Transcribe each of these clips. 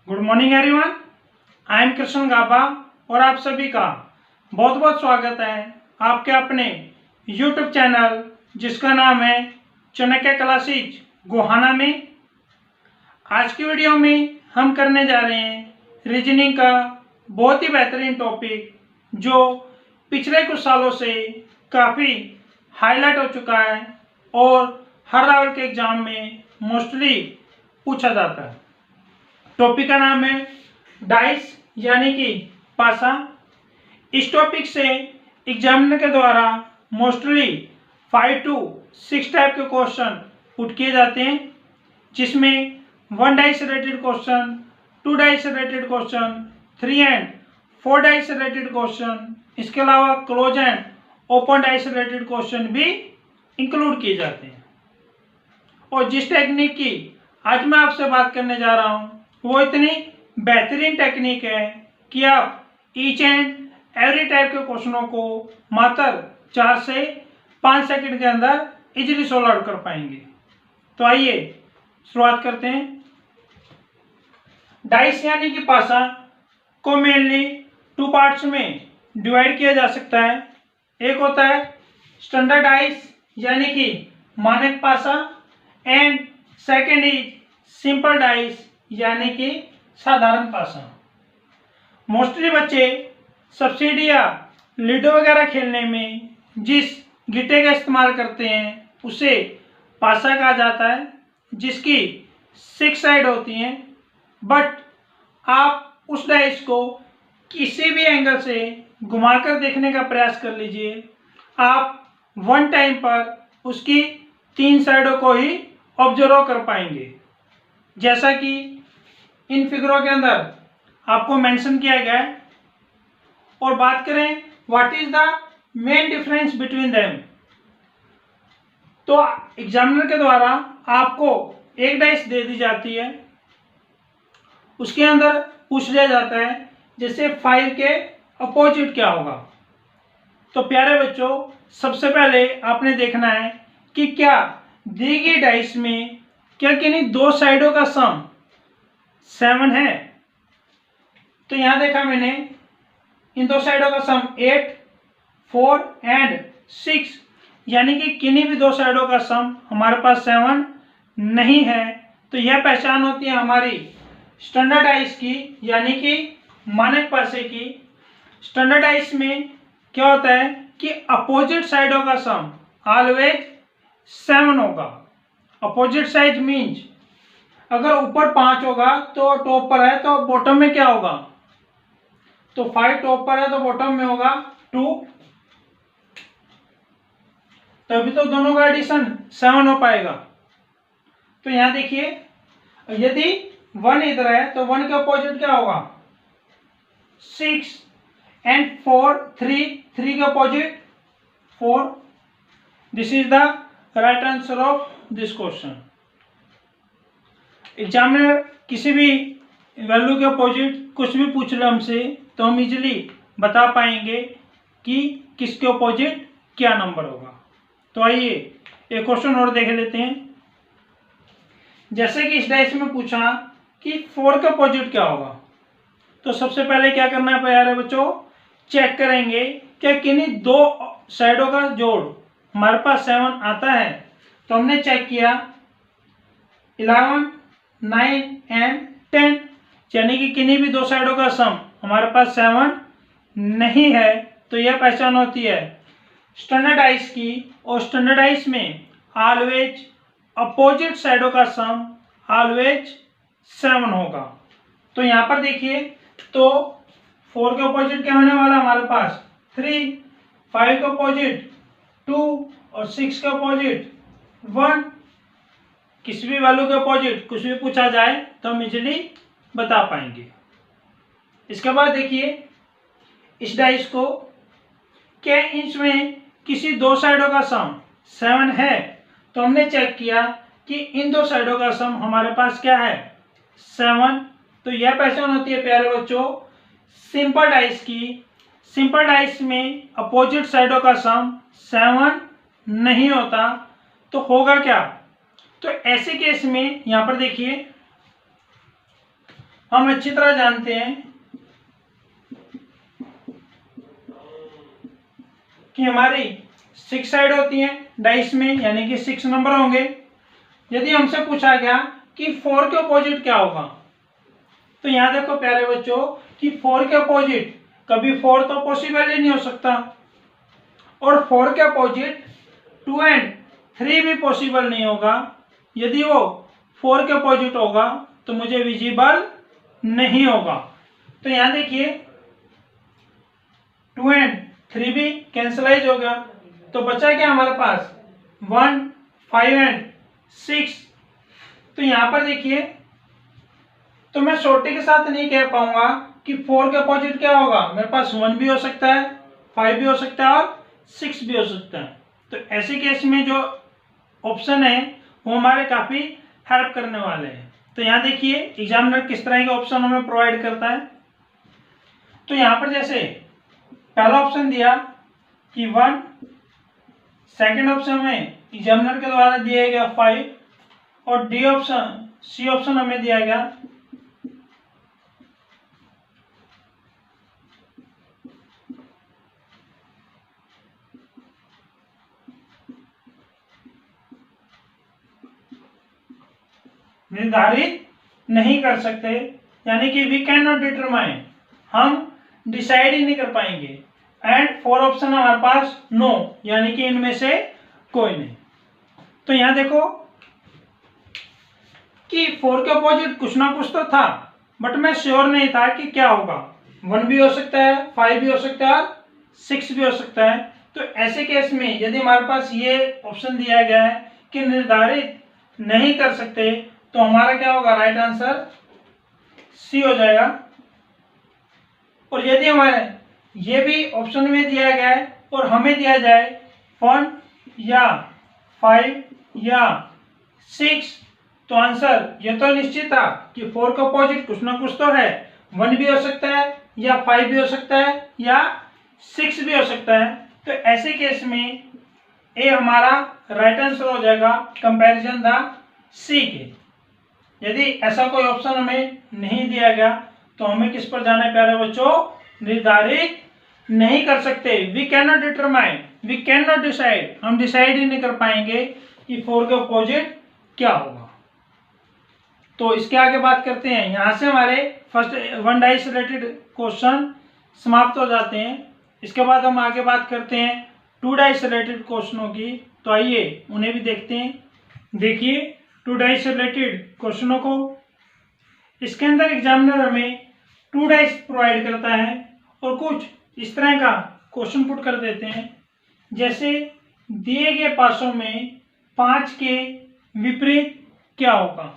Good morning everyone, I am Krishna Gaba और आप सभी का बहुत बहुत स्वागत है आपके अपने यूट्यूब चैनल जिसका नाम है चाणक्य क्लासेज गोहाना में। आज की वीडियो में हम करने जा रहे हैं रीजनिंग का बहुत ही बेहतरीन टॉपिक जो पिछले कुछ सालों से काफ़ी हाईलाइट हो चुका है और हर लेवल के एग्जाम में मोस्टली पूछा जाता है। टॉपिक का नाम है डाइस यानी कि पासा। इस टॉपिक से एग्जामिनर के द्वारा मोस्टली 5 to 6 टाइप के क्वेश्चन पुट किए जाते हैं, जिसमें 1 dice related question, 2 dice related question, 3 and 4 dice related question, इसके अलावा close and open dice related question भी इंक्लूड किए जाते हैं। और जिस टेक्निक की आज मैं आपसे बात करने जा रहा हूँ वो इतनी बेहतरीन टेक्निक है कि आप ईच एंड एवरी टाइप के क्वेश्चनों को मात्र 4 से 5 सेकंड के अंदर इजीली सॉल्व आउट कर पाएंगे। तो आइए शुरुआत करते हैं। डाइस यानी कि पासा को मेनली 2 पार्ट्स में डिवाइड किया जा सकता है। एक होता है स्टैंडर्ड डाइस यानी कि मानक पासा and second is simple dice यानी कि साधारण पासा। मोस्टली बच्चे सब्सिडी या लूडो वगैरह खेलने में जिस गिट्टे का इस्तेमाल करते हैं उसे पासा कहा जाता है, जिसकी 6 साइड होती हैं। बट आप उस डाइस को किसी भी एंगल से घुमाकर देखने का प्रयास कर लीजिए, आप वन टाइम पर उसकी 3 साइडों को ही ऑब्जर्व कर पाएंगे, जैसा कि इन फिगरों के अंदर आपको मेंशन किया गया है। और बात करें what is the main difference between them, तो एग्जामिनर के द्वारा आपको एक डाइस दे दी जाती है, उसके अंदर पूछ लिया जाता है जैसे 5 के अपोजिट क्या होगा। तो प्यारे बच्चों, सबसे पहले आपने देखना है कि क्या दी गई डाइस में क्या किन्हीं 2 साइडों का सम 7 है। तो यहां देखा मैंने इन 2 साइडों का सम 8, 4 एंड 6, यानी कि किन्हीं भी 2 साइडों का सम हमारे पास 7 नहीं है। तो यह पहचान होती है हमारी स्टैंडर्ड डाइस की, यानी कि मानक पासे की। स्टैंडर्ड डाइस में क्या होता है कि अपोजिट साइडों का सम ऑलवेज 7 होगा। अपोजिट साइड मीन्स अगर ऊपर 5 होगा तो टॉप पर है तो बॉटम में क्या होगा, तो 5 टॉप पर है तो बॉटम में होगा 2, तभी तो दोनों का एडिशन 7 हो पाएगा। तो यहां देखिए, यदि 1 इधर है तो 1 के अपोजिट क्या होगा 6 एंड 4, 3 के opposite 4। This is the right answer of this question. Examiner किसी भी वैल्यू के अपोजिट कुछ भी पूछ ले हमसे तो हम इजीली बता पाएंगे कि किसके अपोजिट क्या नंबर होगा। तो आइए एक क्वेश्चन और देख लेते हैं। जैसे कि इस डाइस में पूछा कि 4 का अपोजिट क्या होगा, तो सबसे पहले क्या करना है प्यारे बच्चों, चेक करेंगे क्या किन्हीं 2 साइडों का जोड़ हमारे पास 7 आता है। तो हमने चेक किया 11, 9 एंड 10, यानी कि किन्हीं भी 2 साइडों का सम हमारे पास 7 नहीं है। तो यह पहचान होती है स्टैंडर्ड डाइस की, और स्टैंडर्ड डाइस में ऑलवेज अपोजिट साइडों का सम ऑलवेज 7 होगा। तो यहाँ पर देखिए, तो 4 के अपोजिट क्या होने वाला हमारे पास 3, 5 के अपोजिट 2 और 6 के अपोजिट 1। किसी भी वैल्यू के अपोजिट कुछ भी पूछा जाए तो हम इजीली बता पाएंगे। इसके बाद देखिए इस डाइस को क्या इसमें किसी 2 साइडों का सम 7 है। तो हमने चेक किया कि इन 2 साइडों का सम हमारे पास क्या है 7। तो यह पहचान होती है प्यारे बच्चों सिंपल डाइस की। सिंपल डाइस में अपोजिट साइडों का सम 7 नहीं होता। तो होगा क्या, तो ऐसे केस में यहां पर देखिए हम अच्छी तरह जानते हैं कि हमारी 6 साइड होती हैं डाइस में, यानी कि 6 नंबर होंगे। यदि हमसे पूछा गया कि 4 के अपोजिट क्या होगा, तो यहाँ देखो प्यारे बच्चों कि 4 के अपोजिट कभी 4 तो पॉसिबल ही नहीं हो सकता, और 4 के अपोजिट 2 एंड 3 भी पॉसिबल नहीं होगा। यदि वो 4 के अपोजिट होगा तो मुझे विजिबल नहीं होगा। तो यहाँ देखिए 2 एंड 3 भी कैंसलाइज होगा, तो बचा क्या हमारे पास 1, 5 एंड 6। तो यहाँ पर देखिए, तो मैं शॉर्टी के साथ नहीं कह पाऊंगा कि 4 के अपोजिट क्या होगा। मेरे पास 1 भी हो सकता है, 5 भी हो सकता है और 6 भी हो सकता है। तो ऐसे केस में जो ऑप्शन है वो हमारे काफी हेल्प करने वाले हैं। तो यहाँ देखिए एग्जामिनर किस तरह के ऑप्शन हमें प्रोवाइड करता है। तो यहाँ पर जैसे पहला ऑप्शन दिया कि 1, सेकंड ऑप्शन में एग्जामिनर के द्वारा दिया गया 5, और डी ऑप्शन सी ऑप्शन हमें दिया गया 2 निर्धारित नहीं कर सकते, यानी कि वी कैन नॉट डिटरमाइन, हम डिसाइड ही नहीं कर पाएंगे। एंड 4 ऑप्शन हमारे पास नो, यानी कि इनमें से कोई नहीं। तो यहाँ देखो कि 4 के अपोजिट कुछ ना कुछ तो था, बट मैं श्योर नहीं था कि क्या होगा। 1 भी हो सकता है, 5 भी हो सकता है, 6 भी हो सकता है। तो ऐसे केस में यदि हमारे पास ये ऑप्शन दिया गया है कि निर्धारित नहीं कर सकते, तो हमारा क्या होगा, राइट आंसर सी हो जाएगा। और यदि हमारे ये भी ऑप्शन में दिया गया है और हमें दिया जाए 1 या 5 या 6, तो आंसर ये तो निश्चित था कि 4 का अपोजिट कुछ ना कुछ तो है। 1 भी हो सकता है या 5 भी हो सकता है या 6 भी हो सकता है। तो ऐसे केस में ए हमारा राइट आंसर हो जाएगा कंपैरिजन द सी के। यदि ऐसा कोई ऑप्शन हमें नहीं दिया गया तो हमें किस पर जाना है प्यारे बच्चों, निर्धारित नहीं कर सकते। We can not determine, we can not decide, हम डिसाइड ही नहीं कर पाएंगे कि 4 के अपोजिट क्या होगा। तो इसके आगे बात करते हैं। यहाँ से हमारे फर्स्ट 1 डाइस रिलेटेड क्वेश्चन समाप्त हो जाते हैं। इसके बाद हम आगे बात करते हैं 2 डाइस रिलेटेड क्वेश्चनों की। तो आइए उन्हें भी देखते हैं। देखिए 2 डाइस रिलेटेड क्वेश्चनों को, इसके अंदर एग्जामिनर हमें 2 डाइस प्रोवाइड करता है और कुछ इस तरह का क्वेश्चन पुट कर देते हैं, जैसे दिए गए पासों में 5 के विपरीत क्या होगा।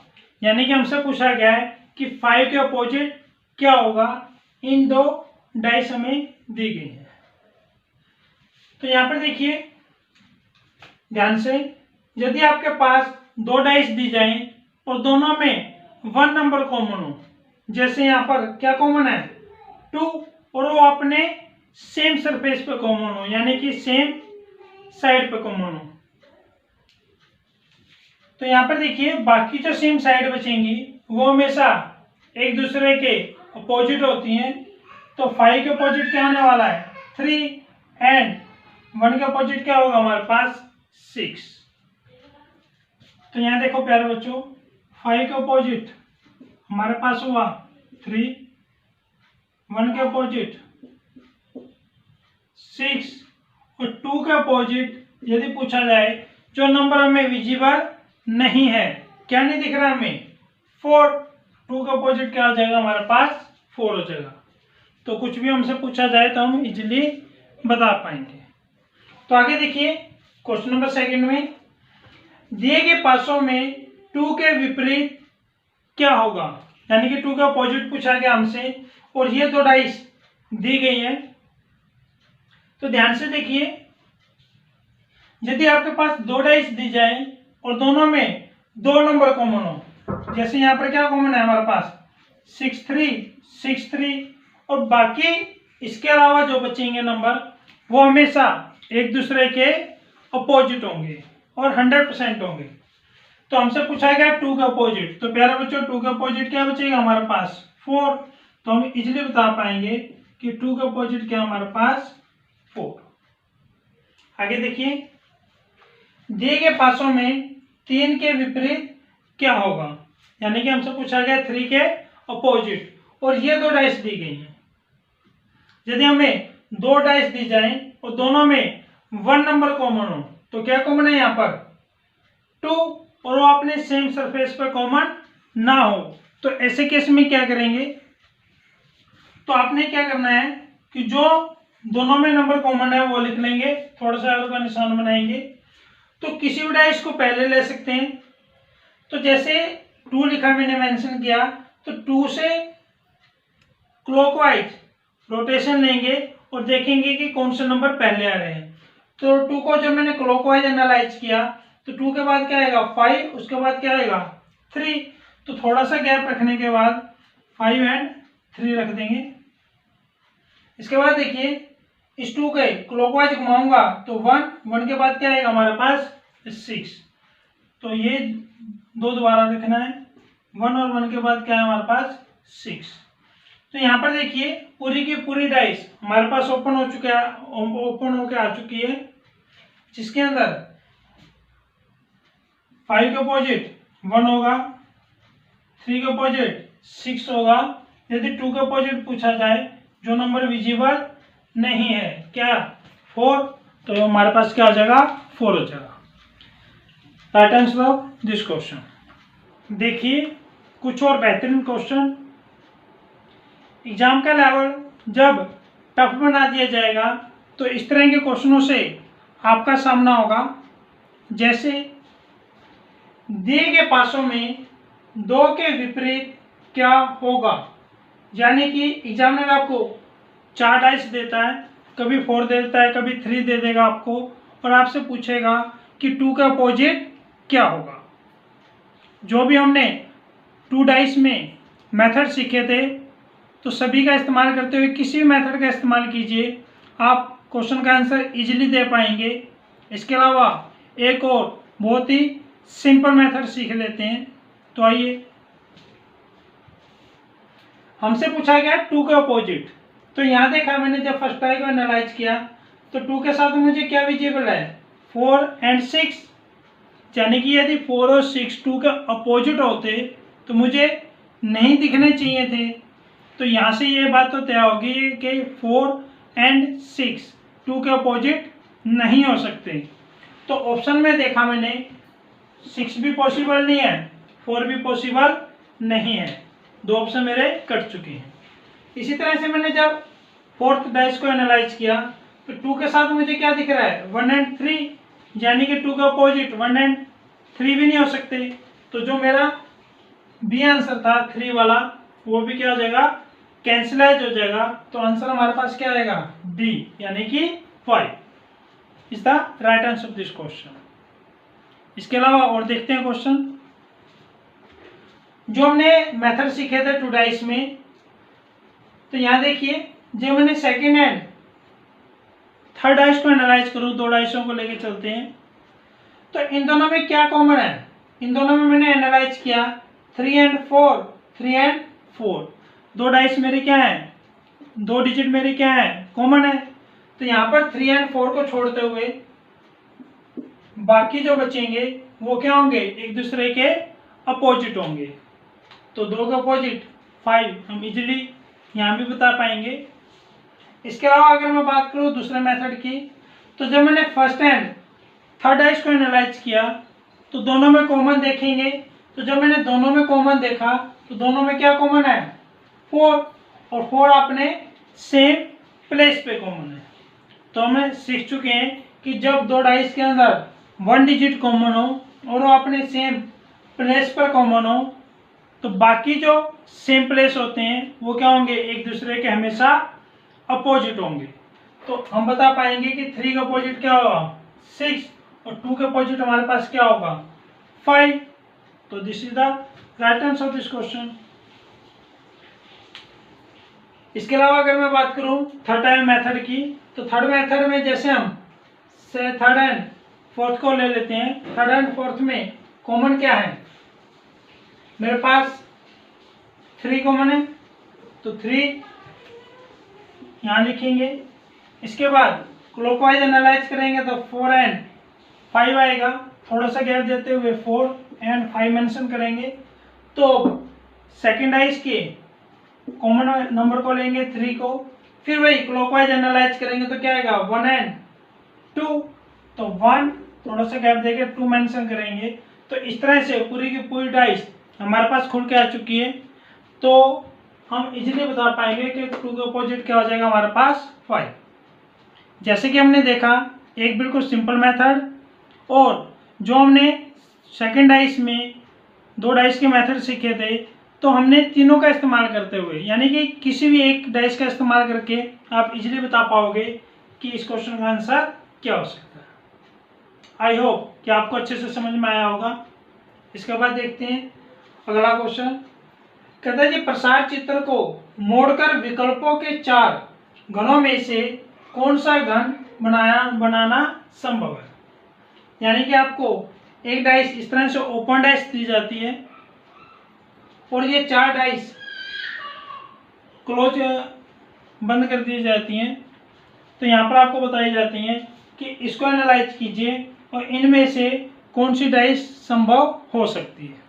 यानी कि हमसे पूछा गया है कि 5 के अपोजिट क्या होगा। इन 2 डाइस हमें दी गई है। तो यहाँ पर देखिए ध्यान से, यदि आपके पास 2 डाइस दी जाए और दोनों में 1 नंबर कॉमन हो, जैसे यहाँ पर क्या कॉमन है 2, और वो अपने सेम सरफेस पे कॉमन हो, यानी कि सेम साइड पे कॉमन हो, तो यहाँ पर देखिए बाकी जो सेम साइड बचेंगी वो हमेशा एक दूसरे के अपोजिट होती हैं। तो 5 के अपोजिट क्या होने वाला है 3, एंड 1 के अपोजिट क्या होगा हमारे पास 6। तो यहाँ देखो प्यारे बच्चों, 5 के अपोजिट हमारे पास हुआ 3, 1 के अपोजिट 6, और 2 के अपोजिट यदि पूछा जाए जो नंबर हमें विजिबल नहीं है, क्या नहीं दिख रहा हमें 4, 2 का अपोजिट क्या हो जाएगा हमारे पास 4 हो जाएगा। तो कुछ भी हमसे पूछा जाए तो हम इजीली बता पाएंगे। तो आगे देखिए क्वेश्चन नंबर 2 में, दिए गए पासों में 2 के विपरीत क्या होगा। यानी कि 2 का अपोजिट पूछा गया हमसे और ये 2 डाइस दी गई है। तो ध्यान से देखिए, यदि आपके पास 2 डाइस दी जाए और दोनों में 2 नंबर कॉमन हो, जैसे यहाँ पर क्या कॉमन है हमारे पास 6, 3, 6, 3, और बाकी इसके अलावा जो बचेंगे नंबर वो हमेशा एक दूसरे के अपोजिट होंगे और 100% होंगे। तो हमसे पूछा गया 2 का अपोजिट, तो प्यारे बच्चों 2 का अपोजिट क्या बचेगा हमारे पास 4, तो हम इजीली बता पाएंगे कि 2 का अपोजिट क्या हमारे पास 4। आगे देखिए, दिए गए पासों में 3 के विपरीत क्या होगा, यानी कि हमसे पूछा गया 3 के अपोजिट, और ये 2 डाइस दी गई हैं। यदि हमें 2 डाइस दी जाए और दोनों में 1 नंबर कॉमन हो, तो क्या कॉमन है यहाँ पर 2, और वो अपने सेम सरफेस पर कॉमन ना हो, तो ऐसे केस में क्या करेंगे, तो आपने क्या करना है कि जो दोनों में नंबर कॉमन है वो लिख लेंगे, थोड़ा सा एरो का निशान बनाएंगे। तो किसी भी डाइस को पहले ले सकते हैं, तो जैसे 2 लिखा मैंने मेंशन किया, तो 2 से क्लॉकवाइज रोटेशन लेंगे और देखेंगे कि कौन से नंबर पहले आ रहे हैं। तो 2 को जब मैंने क्लॉकवाइज एनालाइज किया, तो 2 के बाद क्या आएगा 5, उसके बाद क्या आएगा 3, तो थोड़ा सा गैप रखने के बाद 5 एंड 3 रख देंगे। इसके बाद देखिए, इस 2 के क्लॉकवाइज घुमाऊंगा तो 1 के बाद क्या आएगा हमारे पास 6, तो ये 2 दोबारा लिखना है, 1 और 1 के बाद क्या है हमारे पास 6। तो यहाँ पर देखिए, पूरी की पूरी डाइस हमारे पास ओपन होके आ चुकी है, जिसके अंदर 5 का अपोजिट 1 होगा, 3 का अपोजिट 6 होगा। यदि 2 का अपोजिट पूछा जाए, जो नंबर विजिबल नहीं है, क्या 4, तो हमारे पास क्या हो जाएगा 4 हो जाएगा। Right answer of this question. देखिए कुछ और बेहतरीन क्वेश्चन। एग्जाम का लेवल जब टफ बना दिया जाएगा, तो इस तरह के क्वेश्चनों से आपका सामना होगा। जैसे दिए गए पासों में 2 के विपरीत क्या होगा, यानी कि एग्जामिनर आपको 4 डाइस देता है, कभी 4 देता है, कभी 3 दे देगा आपको, और आपसे पूछेगा कि 2 का अपोजिट क्या होगा। जो भी हमने 2 डाइस में मेथड सीखे थे, तो सभी का इस्तेमाल करते हुए किसी भी मेथड का इस्तेमाल कीजिए, आप क्वेश्चन का आंसर इजीली दे पाएंगे। इसके अलावा एक और बहुत ही सिंपल मेथड सीख लेते हैं। तो आइए, हमसे पूछा गया 2 का अपोजिट, तो यहाँ देखा मैंने जब फर्स्ट डाई को एनालाइज किया, तो 2 के साथ मुझे क्या विजिबल है 4 एंड 6, यानी कि यदि 4 और 6 2 के अपोजिट होते तो मुझे नहीं दिखने चाहिए थे। तो यहाँ से ये बात तो तय होगी कि 4 एंड 6 2 के अपोजिट नहीं हो सकते। तो ऑप्शन में देखा मैंने 6 भी पॉसिबल नहीं है, 4 भी पॉसिबल नहीं है, 2 ऑप्शन मेरे कट चुके हैं। इसी तरह से मैंने जब 4th डाइस को एनालाइज किया, तो 2 के साथ मुझे क्या दिख रहा है 1 एंड 3, यानी कि 2 का अपोजिट 1 एंड 3 भी नहीं हो सकते। तो जो मेरा बी आंसर था 3 वाला, वो भी क्या हो जाएगा कैंसिलाइज हो जाएगा। तो आंसर हमारे पास क्या आएगा डी, यानी कि 5 is the right answer of this question. इसके अलावा और देखते हैं क्वेश्चन जो हमने मेथड सीखे थे 2 डाइस में। तो यहाँ देखिए, जो मैंने सेकेंड एंड थर्ड डाइस को एनालाइज करूँ, 2 डाइसों को लेके चलते हैं। तो इन दोनों में क्या कॉमन है, इन दोनों में मैंने एनालाइज किया 3 एंड 4, 3 एंड 4, 2 डाइस मेरे क्या है, 2 डिजिट मेरे क्या है कॉमन है। तो यहाँ पर 3 एंड 4 को छोड़ते हुए बाकी जो बचेंगे वो क्या होंगे, एक दूसरे के अपोजिट होंगे। तो 2 का अपोजिट 5 हम इजीली यहाँ भी बता पाएंगे। इसके अलावा अगर मैं बात करूँ दूसरे मेथड की, तो जब मैंने फर्स्ट एंड थर्ड डाइस को एनालाइज किया, तो दोनों में कॉमन देखेंगे। तो जब मैंने दोनों में कॉमन देखा, तो दोनों में क्या कॉमन है 4, और 4 अपने सेम प्लेस पे कॉमन है। तो हमें सीख चुके हैं कि जब 2 डाइस के अंदर 1 डिजिट कॉमन हो और वो अपने सेम प्लेस पर कॉमन हो, तो बाकी जो सेम प्लेस होते हैं वो क्या होंगे, एक दूसरे के हमेशा अपोजिट होंगे। तो हम बता पाएंगे कि 3 का अपोजिट क्या होगा 6, और 2 का अपोजिट हमारे पास क्या होगा 5। तो this is the right answer of this question. इसके अलावा अगर मैं बात करूं थर्ड मेथड की, तो थर्ड मेथड में जैसे हम थर्ड एंड फोर्थ को ले लेते हैं। थर्ड एंड फोर्थ में कॉमन क्या है, मेरे पास 3 कॉमन है, तो 3 यहाँ लिखेंगे। इसके बाद क्लॉकवाइज एनालाइज करेंगे तो 4 एंड 5 आएगा, थोड़ा सा गैप देते हुए 4 एंड 5 मेंशन करेंगे। तो सेकेंड डाइस के कॉमन नंबर को लेंगे 3 को, फिर वही क्लॉकवाइज एनालाइज करेंगे तो क्या आएगा 1 एंड 2, तो 1 थोड़ा सा गैप देके 2 मेंशन करेंगे। तो इस तरह से पूरी की पूरी डाइस हमारे पास खुल के आ चुकी है। तो हम इजीली बता पाएंगे कि 2 के अपोजिट क्या हो जाएगा हमारे पास 5। जैसे कि हमने देखा एक बिल्कुल सिंपल मेथड, और जो हमने सेकेंड डाइस में 2 डाइस के मेथड सीखे थे, तो हमने तीनों का इस्तेमाल करते हुए, यानी कि किसी भी एक डाइस का इस्तेमाल करके आप इजीली बता पाओगे कि इस क्वेश्चन का आंसर क्या हो सकता है। आई होप कि आपको अच्छे से समझ में आया होगा। इसके बाद देखते हैं अगला क्वेश्चन। कहता है कि प्रसार चित्र को मोड़कर विकल्पों के 4 घनों में से कौन सा घन बनाना संभव है। यानी कि आपको एक डाइस इस तरह से ओपन डाइस दी जाती है और ये 4 डाइस क्लोज बंद कर दी जाती हैं। तो यहाँ पर आपको बताई जाती हैं कि इसको एनालाइज कीजिए और इनमें से कौन सी डाइस संभव हो सकती है।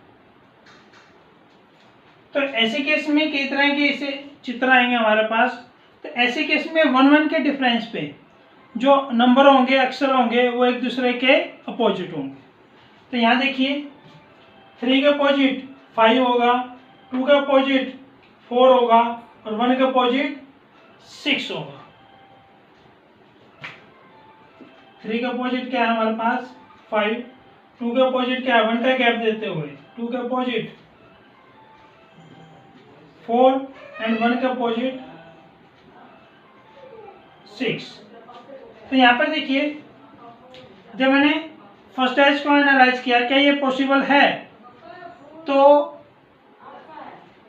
तो ऐसे केस में कई तरह के ऐसे चित्र आएंगे हमारे पास। तो ऐसे केस में 1-1 के डिफरेंस पे जो नंबर होंगे, अक्षर होंगे, वो एक दूसरे के अपोजिट होंगे। तो यहाँ देखिए 3 के अपोजिट 5 होगा, 2 के अपोजिट 4 होगा और 1 के अपोजिट 6 होगा। 3 के अपोजिट क्या है हमारे पास 5, 2 के अपोजिट क्या है 1 का गैप देते हुए 2 के अपोजिट 4 एंड 1 के अपोजिट 6। तो यहाँ पर देखिए जब मैंने फर्स्ट डाइस को एनालाइज किया क्या ये पॉसिबल है, तो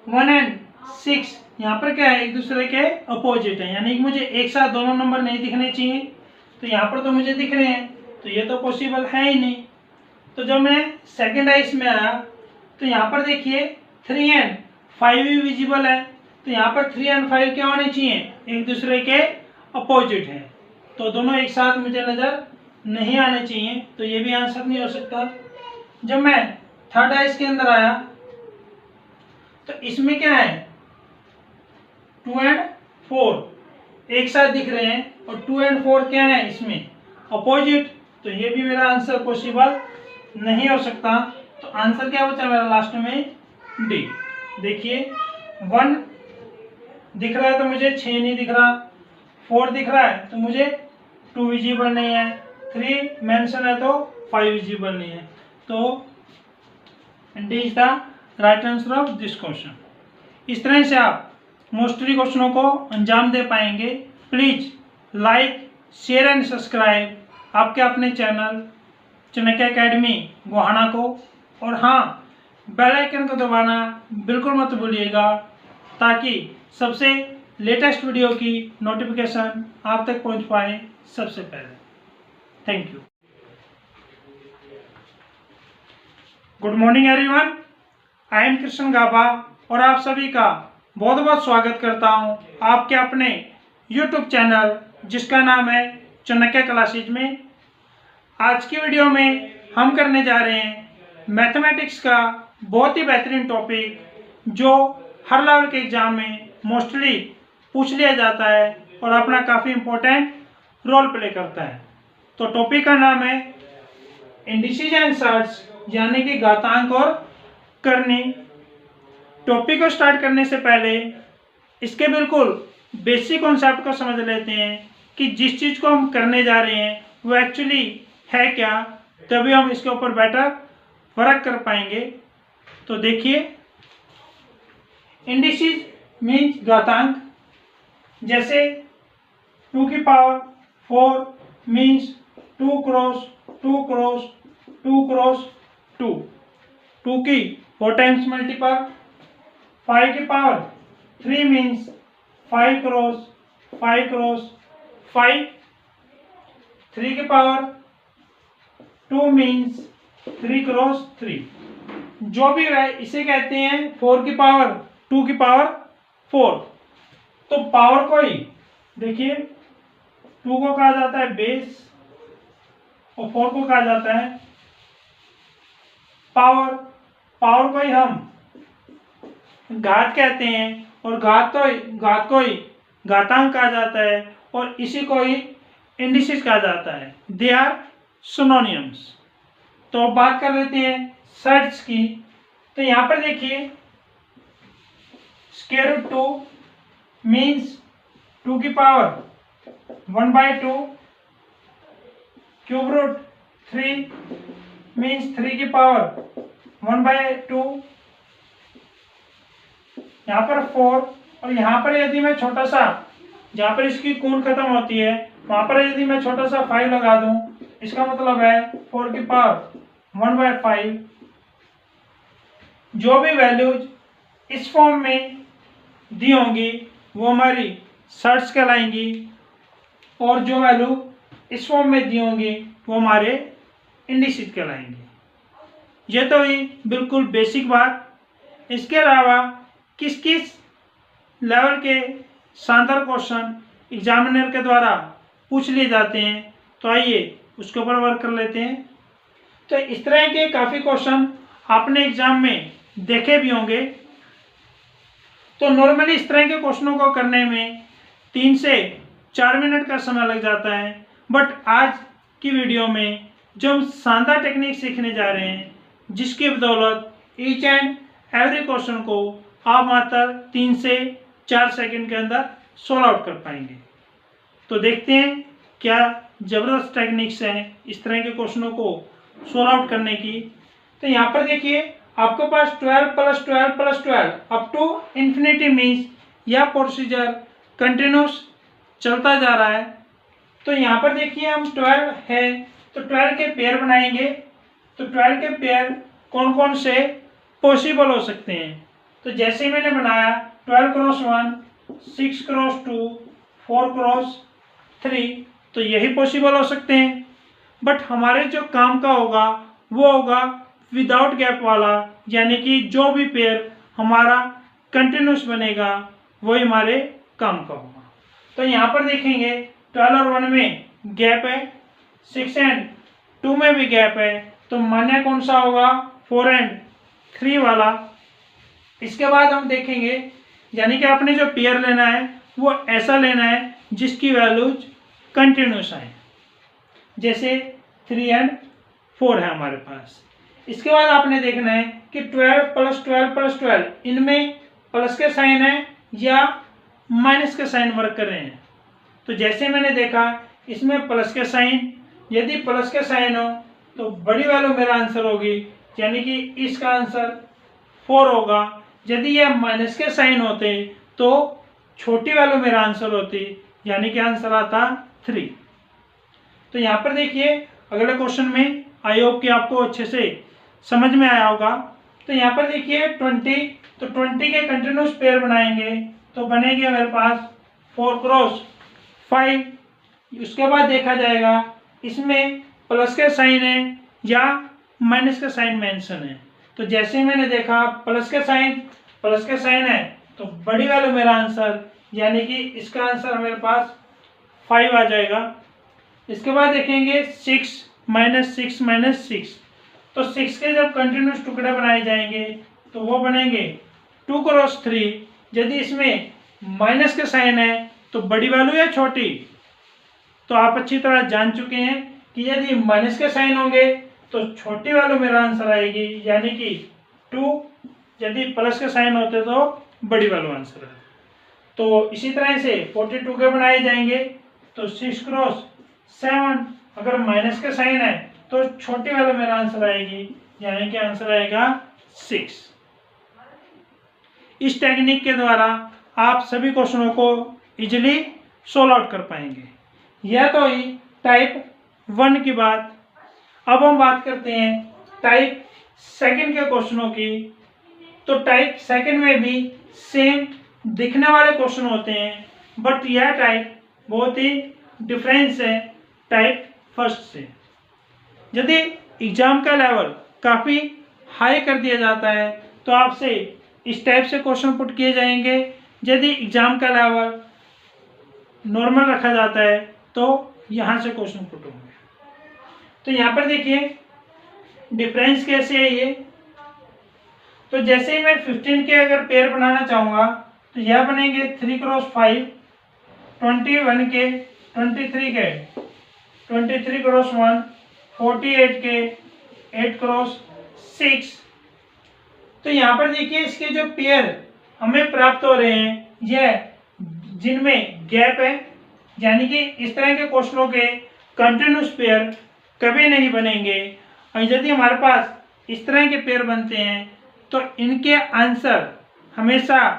1 एंड 6 यहाँ पर क्या है एक दूसरे के अपोजिट है, यानी कि मुझे एक साथ दोनों नंबर नहीं दिखने चाहिए। तो यहाँ पर तो मुझे दिख रहे हैं, तो ये तो पॉसिबल है ही नहीं। तो जब मैं सेकेंड डाइस में आया तो यहाँ पर देखिए 3 एंड 5 भी विजिबल है। तो यहाँ पर 3 एंड 5 क्या होने चाहिए एक दूसरे के अपोजिट है, तो दोनों एक साथ मुझे नजर नहीं आने चाहिए। तो ये भी आंसर नहीं हो सकता। जब मैं थर्ड डाइस के अंदर आया तो इसमें क्या है 2 एंड 4 एक साथ दिख रहे हैं और 2 एंड 4 क्या है इसमें अपोजिट। तो ये भी मेरा आंसर पॉसिबल नहीं हो सकता। तो आंसर क्या बचा मेरा लास्ट में डी। देखिए 1 दिख रहा है तो मुझे 6 नहीं दिख रहा, 4 दिख रहा है तो मुझे 2 विजिबल नहीं है, 3 मेंशन है तो 5 विजिबल नहीं है। तो D is the right answer of this question. इस तरह से आप मोस्टली क्वेश्चनों को अंजाम दे पाएंगे। Please like, share and subscribe आपके अपने चैनल चाणक्य एकेडमी गोहाना को, और हाँ बेल आइकन को दबाना बिल्कुल मत भूलिएगा ताकि सबसे लेटेस्ट वीडियो की नोटिफिकेशन आप तक पहुंच पाए सबसे पहले। Thank you. Good morning everyone, I am Krishna Gaba और आप सभी का बहुत बहुत स्वागत करता हूं आपके अपने यूट्यूब चैनल जिसका नाम है चाणक्य क्लासेज में। आज की वीडियो में हम करने जा रहे हैं मैथमेटिक्स का बहुत ही बेहतरीन टॉपिक जो हर लेवल के एग्जाम में मोस्टली पूछ लिया जाता है और अपना काफ़ी इम्पोर्टेंट रोल प्ले करता है। तो टॉपिक का नाम है इंडिसेस एंड सर्ट्स, यानी कि घातांक और करनी। टॉपिक को स्टार्ट करने से पहले इसके बिल्कुल बेसिक कॉन्सेप्ट को समझ लेते हैं कि जिस चीज़ को हम करने जा रहे हैं वो एक्चुअली है क्या, तभी हम इसके ऊपर बेटर वर्क कर पाएंगे। तो देखिए इंडिसेस मीन्स घातांक, जैसे 2 की power 4 means 2 cross 2 cross 2 cross 2, 2 की 4 टाइम्स मल्टीपल। 5 की पावर 3 मीन्स 5 क्रॉस 5 क्रॉस 5। 3 की पावर 2 मीन्स 3 क्रॉस 3। जो भी है इसे कहते हैं 4 की पावर 2 की पावर 4। तो पावर को ही देखिए 2 को कहा जाता है बेस और 4 को कहा जाता है पावर। पावर को ही हम घात कहते हैं और घात को ही घातांक कहा जाता है और इसी को ही इंडिसेस कहा जाता है। They are synonyms. तो अब बात कर लेते हैं सर्ट्स की। तो यहां पर देखिए स्क्वायर रूट 2 मीन्स 2 की पावर 1/2, क्यूब रूट 3 मीन्स 3 की पावर 1/2, यहाँ पर 4 और यहाँ पर यदि मैं छोटा सा, जहाँ पर इसकी कून खत्म होती है वहां पर यदि मैं छोटा सा 5 लगा दूं, इसका मतलब है 4 की पावर 1/5। जो भी वैल्यूज इस फॉर्म में दी होंगी वो हमारी सर्ट्स कहलाएंगी और जो वैल्यू इस फॉर्म में दी होंगी वो हमारे इंडिसेस कहलाएंगे। ये तो हुई बिल्कुल बेसिक बात। इसके अलावा किस किस लेवल के शानदार क्वेश्चन एग्जामिनर के द्वारा पूछ लिए जाते हैं, तो आइए उसके ऊपर वर्क कर लेते हैं। तो इस तरह के काफ़ी क्वेश्चन आपने एग्जाम में देखे भी होंगे। तो नॉर्मली इस तरह के क्वेश्चनों को करने में 3 से 4 मिनट का समय लग जाता है, बट आज की वीडियो में जो हम शानदार टेक्निक सीखने जा रहे हैं, जिसकी बदौलत ईच एंड एवरी क्वेश्चन को आप मात्र 3 से 4 सेकंड के अंदर सॉल्व आउट कर पाएंगे। तो देखते हैं क्या ज़बरदस्त टेक्निक्स हैं इस तरह के क्वेश्चनों को सॉल्व आउट करने की। तो यहाँ पर देखिए आपके पास 12 + 12 + 12 अप टू इन्फिनिटी मीन्स यह प्रोसीजर कंटिन्यूस चलता जा रहा है। तो यहाँ पर देखिए हम 12 है तो 12 के पेयर बनाएंगे। तो 12 के पेयर कौन कौन से पॉसिबल हो सकते हैं, तो जैसे मैंने बनाया 12 × 1, 6 × 2, 4 × 3, तो यही पॉसिबल हो सकते हैं। बट हमारे जो काम का होगा वो होगा विदाउट गैप वाला, यानी कि जो भी पेयर हमारा कंटिन्यूस बनेगा वही हमारे काम का होगा। तो यहाँ पर देखेंगे 12 और 1 में गैप है, 6 एंड 2 में भी गैप है, तो मान्य कौन सा होगा 4 एंड 3 वाला। इसके बाद हम देखेंगे, यानी कि आपने जो पेयर लेना है वो ऐसा लेना है जिसकी वैल्यूज कंटिन्यूस आए, जैसे 3 एंड 4 है हमारे पास। इसके बाद आपने देखना है कि 12 + 12 + 12 इनमें प्लस के साइन है या माइनस के साइन वर्क कर रहे हैं। तो जैसे मैंने देखा इसमें प्लस के साइन, यदि प्लस के साइन हो तो बड़ी वैल्यू मेरा आंसर होगी, यानी कि इसका आंसर 4 होगा। यदि यह माइनस के साइन होते तो छोटी वैल्यू मेरा आंसर होती, यानी कि आंसर आता 3। तो यहाँ पर देखिए अगले क्वेश्चन में आई होप कि आपको अच्छे से समझ में आया होगा। तो यहाँ पर देखिए 20, तो 20 के कंटिन्यूस पेयर बनाएंगे तो बनेंगे मेरे पास 4 × 5। उसके बाद देखा जाएगा इसमें प्लस के साइन है या माइनस का साइन मेंशन है। तो जैसे मैंने देखा प्लस के साइन है तो बड़ी वाला मेरा आंसर, यानी कि इसका आंसर मेरे पास 5 आ जाएगा। इसके बाद देखेंगे 6 - 6 - 6, तो 6 के जब कंटिन्यूस टुकड़े बनाए जाएंगे तो वो बनेंगे 2 × 3। यदि इसमें माइनस के साइन है तो बड़ी वैल्यू या छोटी, तो आप अच्छी तरह जान चुके हैं कि यदि माइनस के साइन होंगे तो छोटी वैल्यू मेरा आंसर आएगी, यानी कि 2। यदि प्लस के साइन होते तो बड़ी वैल्यू आंसर है। तो इसी तरह से 42 के बनाए जाएंगे तो 6 × 7, अगर माइनस के साइन है तो छोटी वाला मेरा आंसर आएगी, यानी कि आंसर आएगा 6। इस टेक्निक के द्वारा आप सभी क्वेश्चनों को इजीली सॉल्व आउट कर पाएंगे। यह तो ही टाइप 1 की बात। अब हम बात करते हैं टाइप 2 के क्वेश्चनों की। तो टाइप 2 में भी सेम दिखने वाले क्वेश्चन होते हैं, बट यह टाइप बहुत ही डिफरेंस है टाइप 1 से। यदि एग्जाम का लेवल काफ़ी हाई कर दिया जाता है तो आपसे इस टाइप से क्वेश्चन पुट किए जाएंगे यदि एग्जाम का लेवल नॉर्मल रखा जाता है तो यहाँ से क्वेश्चन पुट होंगे। तो यहाँ पर देखिए डिफरेंस कैसे है ये। तो जैसे ही मैं 15 के अगर पेयर बनाना चाहूँगा तो यह बनेंगे 3 क्रॉस 5, 21 के, 23 के, 23 क्रॉस 1, 48 के, 8 क्रॉस 6। तो यहाँ पर देखिए इसके जो पेयर हमें प्राप्त हो रहे हैं यह जिनमें गैप है, यानी कि इस तरह के क्वेश्चनों के कंटिन्यूस पेयर कभी नहीं बनेंगे। और यदि हमारे पास इस तरह के पेयर बनते हैं तो इनके आंसर हमेशा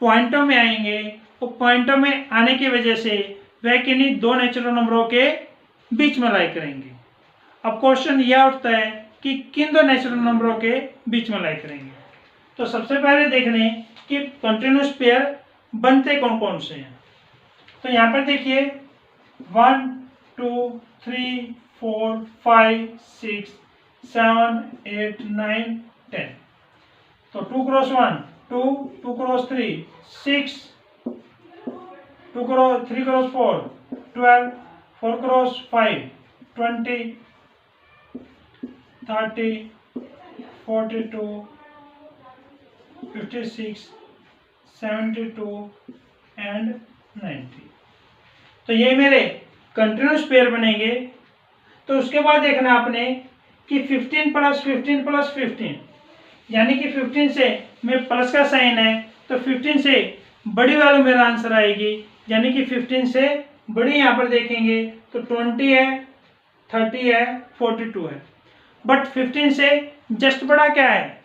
पॉइंटों में आएंगे और पॉइंटों में आने की वजह से वह किन्हीं दो नेचुरल नंबरों के बीच में लाई करेंगे। अब क्वेश्चन यह उठता है कि किन दो नेचुरल नंबरों के बीच में लाई करेंगे। तो सबसे पहले देख लें कि कंटिन्यूस पेयर बनते कौन कौन से हैं। तो यहाँ पर देखिए 1 2 3 4 5 6 7 8 9 10। तो 2 cross 1 2, 2 cross 3 6, 3 cross 4 12, 4 cross 5 20, 30, 42, 56, 72 and 90। तो ये मेरे कंटिन्यूस पेयर बनेंगे। तो उसके बाद देखना आपने कि 15 प्लस 15 प्लस 15, यानी कि 15 से में प्लस का साइन है तो 15 से बड़ी वैल्यू मेरा आंसर आएगी, यानी कि 15 से बड़ी यहाँ पर देखेंगे तो 20 है, 30 है, 42 है। बट 15 से जस्ट बड़ा क्या है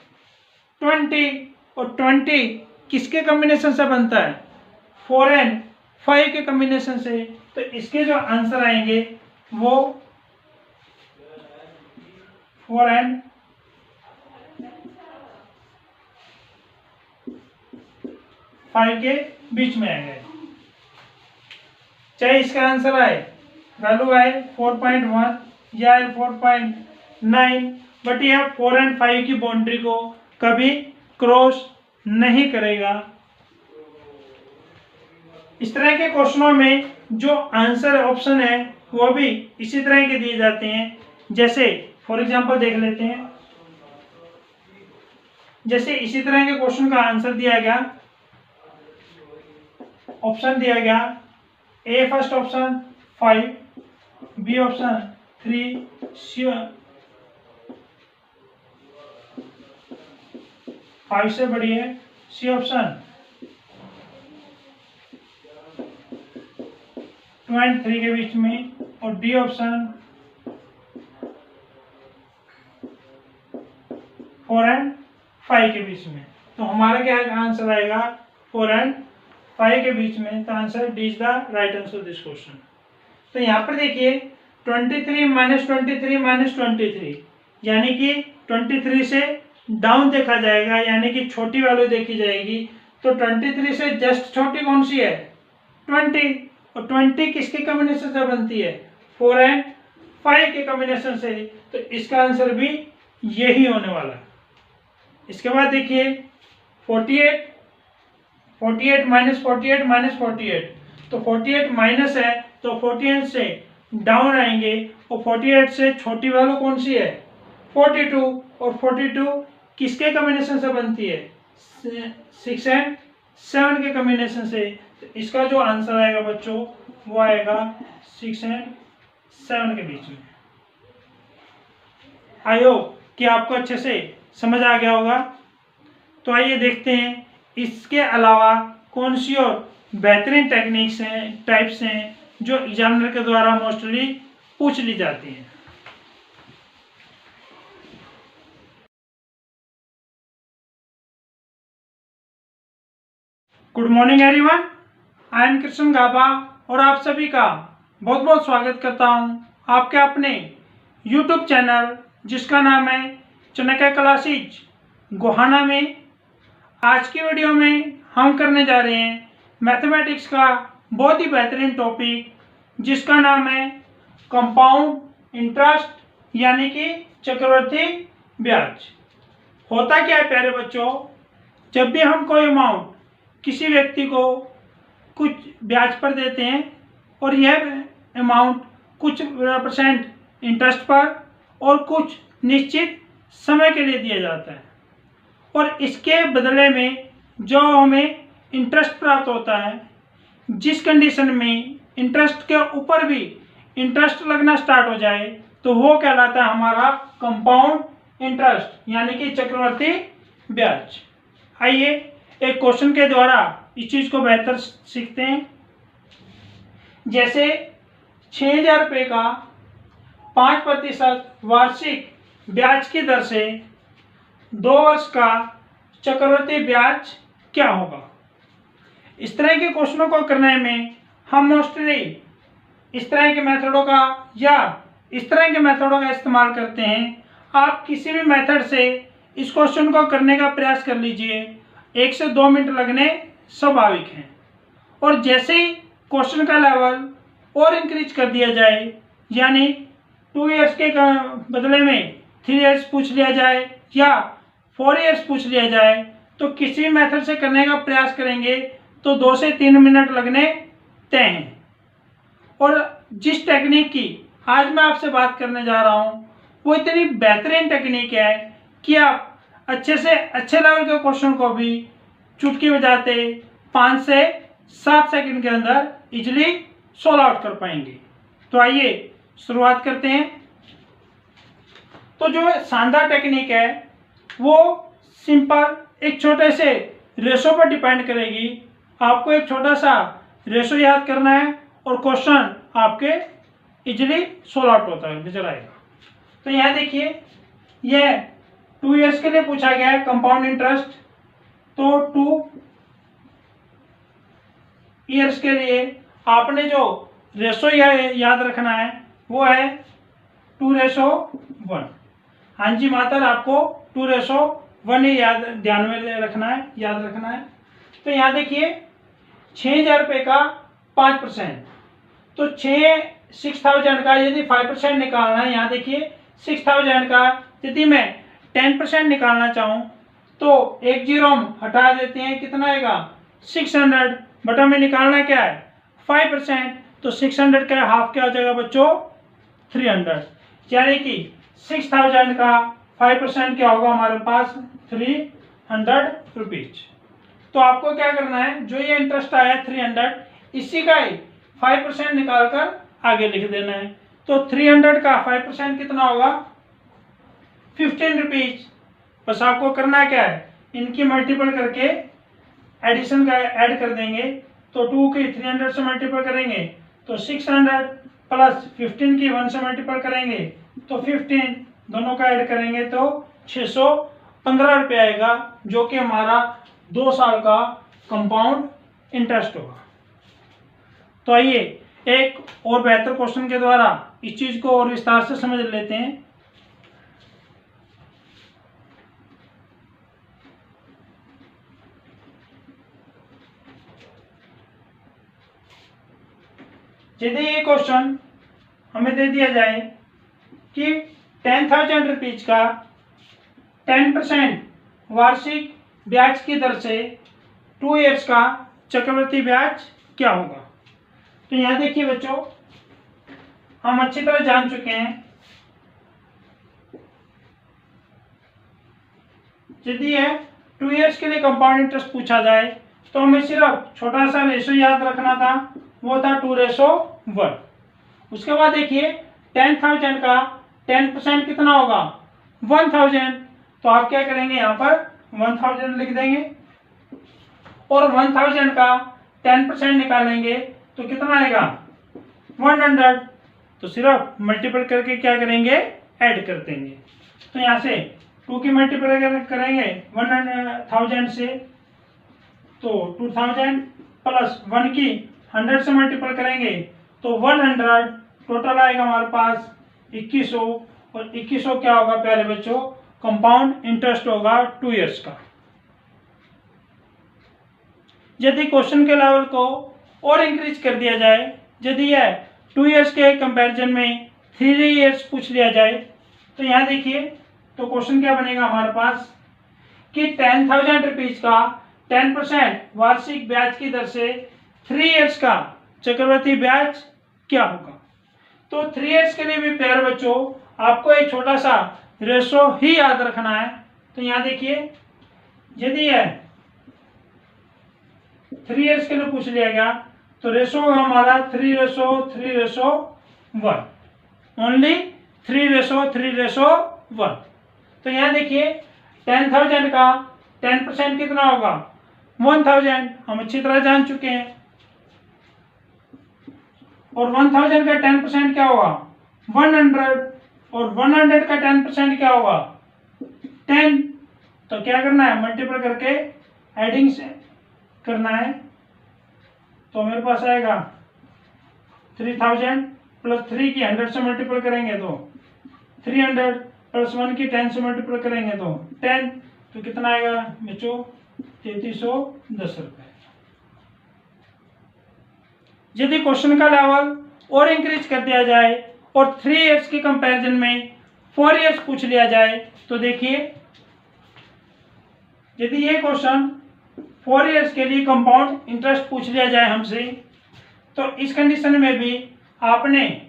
20, और 20 किसके कॉम्बिनेशन से बनता है 4 एंड 5 के कॉम्बिनेशन से। तो इसके जो आंसर आएंगे वो 4 एंड 5 के बीच में आएंगे। चाहे इसका आंसर आए वैल्यू आए 4.1 या 4.9, बट यह 4 एंड 5 की बाउंड्री को कभी क्रॉस नहीं करेगा। इस तरह के क्वेश्चनों में जो आंसर ऑप्शन है वो भी इसी तरह के दिए जाते हैं। जैसे फॉर एग्जांपल देख लेते हैं, जैसे इसी तरह के क्वेश्चन का आंसर दिया गया, ऑप्शन दिया गया ए फर्स्ट ऑप्शन 5, बी ऑप्शन 3, सी 5 से बड़ी है, सी ऑप्शन 2 एंड 3 के बीच में, और डी ऑप्शन 4 एंड 5 के बीच में। तो हमारा क्या आंसर आएगा 4 एंड 5 के बीच में। तो answer D is the right answer this question. तो यहाँ पर देखिए 23 माइनस 23 माइनस 23, यानी कि 23 से डाउन देखा जाएगा, यानी कि छोटी वैल्यू देखी जाएगी। तो 23 से जस्ट छोटी कौन सी है 20, और 20 किसके कॉम्बिनेशन से बनती है 4 एंड 5 के कॉम्बिनेशन से। तो इसका आंसर भी यही होने वाला है। इसके बाद देखिए 48 माइनस 48 माइनस 48, तो 48 माइनस है तो 48 से डाउन आएंगे, और 48 से छोटी वैल्यू कौन सी है 42, और 42 किसके कॉम्बिनेशन से बनती है 6 एंड 7 के कॉम्बिनेशन से। तो इसका जो आंसर आएगा बच्चों वो आएगा 6 एंड 7 के बीच में। आई होप कि आपको अच्छे से समझ आ गया होगा। तो आइए देखते हैं इसके अलावा कौन सी और बेहतरीन टेक्निक्स हैं, टाइप्स हैं जो एग्जामिनर के द्वारा मोस्टली पूछ ली जाती हैं। Good morning everyone, I am Krishna Gaba और आप सभी का बहुत बहुत स्वागत करता हूं आपके अपने YouTube चैनल जिसका नाम है चाणक्य क्लासेज गोहाना में। आज की वीडियो में हम करने जा रहे हैं मैथमेटिक्स का बहुत ही बेहतरीन टॉपिक जिसका नाम है कंपाउंड इंटरेस्ट, यानी कि चक्रवृद्धि ब्याज। होता क्या है प्यारे बच्चों, जब भी हम कोई अमाउंट किसी व्यक्ति को कुछ ब्याज पर देते हैं और यह अमाउंट कुछ % इंटरेस्ट पर और कुछ निश्चित समय के लिए दिया जाता है, और इसके बदले में जो हमें इंटरेस्ट प्राप्त होता है, जिस कंडीशन में इंटरेस्ट के ऊपर भी इंटरेस्ट लगना स्टार्ट हो जाए तो वो कहलाता है हमारा कंपाउंड इंटरेस्ट, यानी कि चक्रवर्ती ब्याज। आइए एक क्वेश्चन के द्वारा इस चीज को बेहतर सीखते हैं। जैसे 6,000 रुपये का 5% वार्षिक ब्याज की दर से 2 वर्ष का चक्रवर्ती ब्याज क्या होगा। इस तरह के क्वेश्चनों को करने में हम मोस्टली इस तरह के मेथडों का या इस तरह के मेथडों का इस्तेमाल करते हैं। आप किसी भी मेथड से इस क्वेश्चन को करने का प्रयास कर लीजिए, 1 से 2 मिनट लगने स्वाभाविक हैं। और जैसे ही क्वेश्चन का लेवल और इंक्रीज कर दिया जाए, यानी 2 इयर्स के बदले में 3 इयर्स पूछ लिया जाए या 4 इयर्स पूछ लिया जाए, तो किसी मेथड से करने का प्रयास करेंगे तो 2 से 3 मिनट लगने तय हैं। और जिस टेक्निक की आज मैं आपसे बात करने जा रहा हूँ वो इतनी बेहतरीन टेक्निक है कि आप अच्छे से अच्छे लेवल के क्वेश्चन को भी चुटकी बजाते 5 से 7 सेकंड के अंदर इजीली सॉल्व आउट कर पाएंगे। तो आइए शुरुआत करते हैं। तो जो शानदार टेक्निक है वो सिंपल एक छोटे से रेशो पर डिपेंड करेगी। आपको एक छोटा सा रेशो याद करना है और क्वेश्चन आपके इजीली सॉल्व आउट होता है नजर आएगा। तो यहाँ देखिए, यह 2 इयर्स के लिए पूछा गया है कंपाउंड इंटरेस्ट। तो 2 इयर्स के लिए आपने जो रेशो याद रखना है वो है 2:1। हाँ जी मात्र आपको 2:1 ही ध्यान में रखना है, याद रखना है। तो यहाँ देखिए 6,000 रुपये का 5%, तो 6,000 का यदि 5% निकालना है, यहाँ देखिए 6,000 का यदि मैं 10% निकालना चाहूँ तो एक जीरो हम हटा देते हैं, कितना आएगा 600, बटा में निकालना क्या है 5%, तो 600 का हाफ क्या हो जाएगा बच्चों 300, यानी कि 6,000 का 5% क्या होगा हमारे पास 300 रुपीज। तो आपको क्या करना है, जो ये इंटरेस्ट आया 300, इसी का ही 5% निकाल कर आगे लिख देना है। तो 300 का 5% कितना होगा 15 रुपीज। बस आपको करना क्या है, इनकी मल्टीपल करके एडिशन का ऐड कर देंगे। तो 2 की 300 से मल्टीपल करेंगे तो 600 प्लस 15 की 1 से मल्टीपल करेंगे तो 15, दोनों का ऐड करेंगे तो 615 रुपये आएगा, जो कि हमारा 2 साल का कंपाउंड इंटरेस्ट होगा। तो आइए एक और बेहतर क्वेश्चन के द्वारा इस चीज को और विस्तार से समझ लेते हैं। यदि ये क्वेश्चन हमें दे दिया जाए कि 10,000 रुपीज का 10% वार्षिक ब्याज की दर से 2 इयर्स का चक्रवृद्धि ब्याज क्या होगा। तो यहाँ देखिए बच्चों, हम अच्छी तरह जान चुके हैं, यदि है 2 इयर्स के लिए कंपाउंड इंटरेस्ट पूछा जाए तो हमें सिर्फ छोटा सा रेशो याद रखना था, वो था 2:1। उसके बाद देखिए 10,000 का 10% कितना होगा 1,000, तो आप क्या करेंगे यहाँ पर 1,000 लिख देंगे और 1,000 का 10% निकालेंगे तो कितना आएगा 100, तो सिर्फ मल्टीपल करके क्या करेंगे ऐड कर देंगे। तो यहाँ से 2 की मल्टीपल करेंगे 1,000 से तो 2,000 प्लस 1 की 100 से मल्टीपल करेंगे तो 100, टोटल आएगा हमारे पास 2100, और 2100 क्या होगा प्यारे बच्चों कंपाउंड इंटरेस्ट होगा 2 इयर्स का। यदि क्वेश्चन के लेवल को और इंक्रीज कर दिया जाए, यदि यह 2 इयर्स के कंपैरिजन में 3 इयर्स पूछ लिया जाए, तो यहाँ देखिए तो क्वेश्चन क्या बनेगा हमारे पास कि 10,000 रुपीज का 10% वार्षिक ब्याज की दर से 3 इयर्स का चक्रवृद्धि ब्याज क्या होगा। तो 3 इयर्स के लिए भी प्यारे बच्चों आपको एक छोटा सा रेशो ही याद रखना है। तो यहाँ देखिए, यदि है 3 इयर्स के लिए पूछ लिया गया तो रेशो हमारा 3:3:1, ओनली 3:3:1। तो यहाँ देखिए 10,000 का 10% कितना होगा 1,000, हम अच्छी तरह जान चुके हैं। और 1,000 का 10% क्या होगा 100, और 100 का 10% क्या होगा 10। तो क्या करना है, मल्टीपल करके एडिंग से करना है। तो मेरे पास आएगा 3,000 प्लस 3 की 100 से मल्टीपल करेंगे तो 300 प्लस 1 की 10 से मल्टीपल करेंगे तो 10। तो कितना आएगा बच्चों 3,310 रुपए। यदि क्वेश्चन का लेवल और इंक्रीज कर दिया जाए और 3 इयर्स के कंपैरिजन में 4 इयर्स पूछ लिया जाए तो देखिए, यदि ये क्वेश्चन 4 इयर्स के लिए कंपाउंड इंटरेस्ट पूछ लिया जाए हमसे, तो इस कंडीशन में भी आपने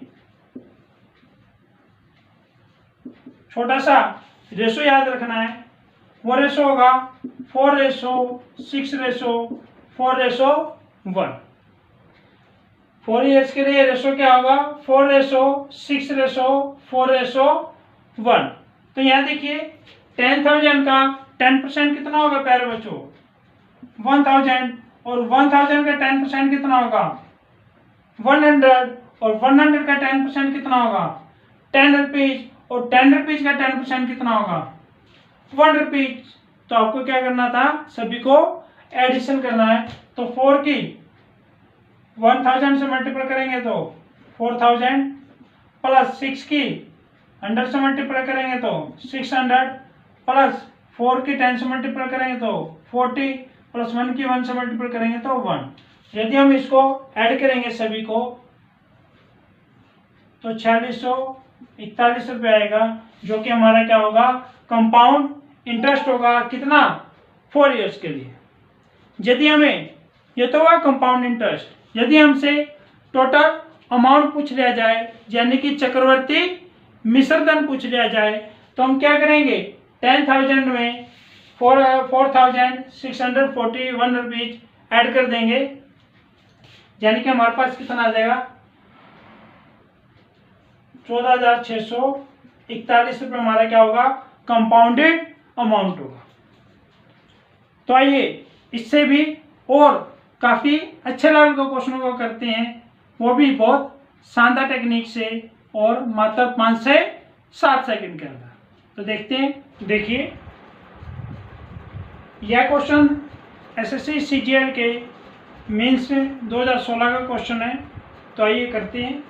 छोटा सा रेशो याद रखना है। वो रेशो होगा 4:6:4:1। 4 इयर्स के लिए रेशो क्या होगा 4:6:4:1। तो यहाँ देखिए 10,000 का 10% कितना होगा प्यारे बच्चों 1,000, और 1,000 का 10% कितना होगा 100, और 100 का 10% कितना होगा 10 रुपीज, और 10 रुपीज का 10% कितना होगा 1 रुपीज। तो आपको क्या करना था, सभी को एडिशन करना है। तो 4 की 1,000 से मल्टीपल करेंगे तो 4,000, प्लस 6 की 100 से मल्टीपल करेंगे तो 600, प्लस 4 की 10 से मल्टीपल करेंगे तो 40, प्लस 1 की 1 से मल्टीपल करेंगे तो 1। यदि हम इसको ऐड करेंगे सभी को तो 4,641 रुपये आएगा, जो कि हमारा क्या होगा कंपाउंड इंटरेस्ट होगा कितना 4 इयर्स के लिए। यदि हमें ये तो हुआ कंपाउंड इंटरेस्ट, यदि हमसे टोटल अमाउंट पूछ लिया जाए यानी कि चक्रवर्ती मिश्र धन पूछ लिया जाए तो हम क्या करेंगे 10,000 में 4,641 रुपीज ऐड कर देंगे, यानी कि हमारे पास कितना आ जाएगा 14,641 रुपये हमारा क्या होगा कंपाउंडेड अमाउंट होगा। तो आइए इससे भी और काफी अच्छे लेवल के क्वेश्चनों को करते हैं, वो भी बहुत शानदार टेक्निक से और मात्र 5 से 7 सेकंड के अंदर। तो देखते हैं, देखिए यह क्वेश्चन एसएससी सीजीएल के मेंस में 2016 का क्वेश्चन है। तो आइए करते हैं।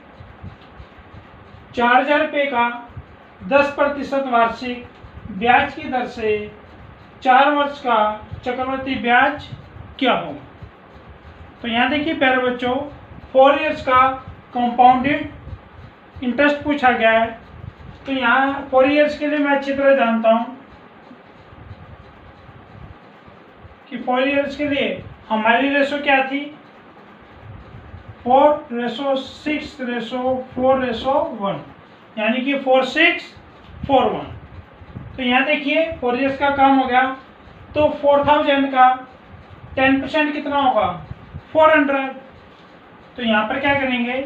4,000 रुपये का 10% वार्षिक ब्याज की दर से 4 वर्ष का चक्रवृद्धि ब्याज क्या होगा। तो यहाँ देखिए प्यारे बच्चों 4 इयर्स का कंपाउंडेड इंटरेस्ट पूछा गया है। तो यहाँ 4 इयर्स के लिए मैं अच्छी तरह जानता हूँ कि 4 इयर्स के लिए हमारी रेशो क्या थी 4:6:4:1, यानी कि 4:6:4:1। तो यहाँ देखिए 4 इयर्स का काम हो गया। तो 4,000 का 10% कितना होगा 400। तो यहाँ पर क्या करेंगे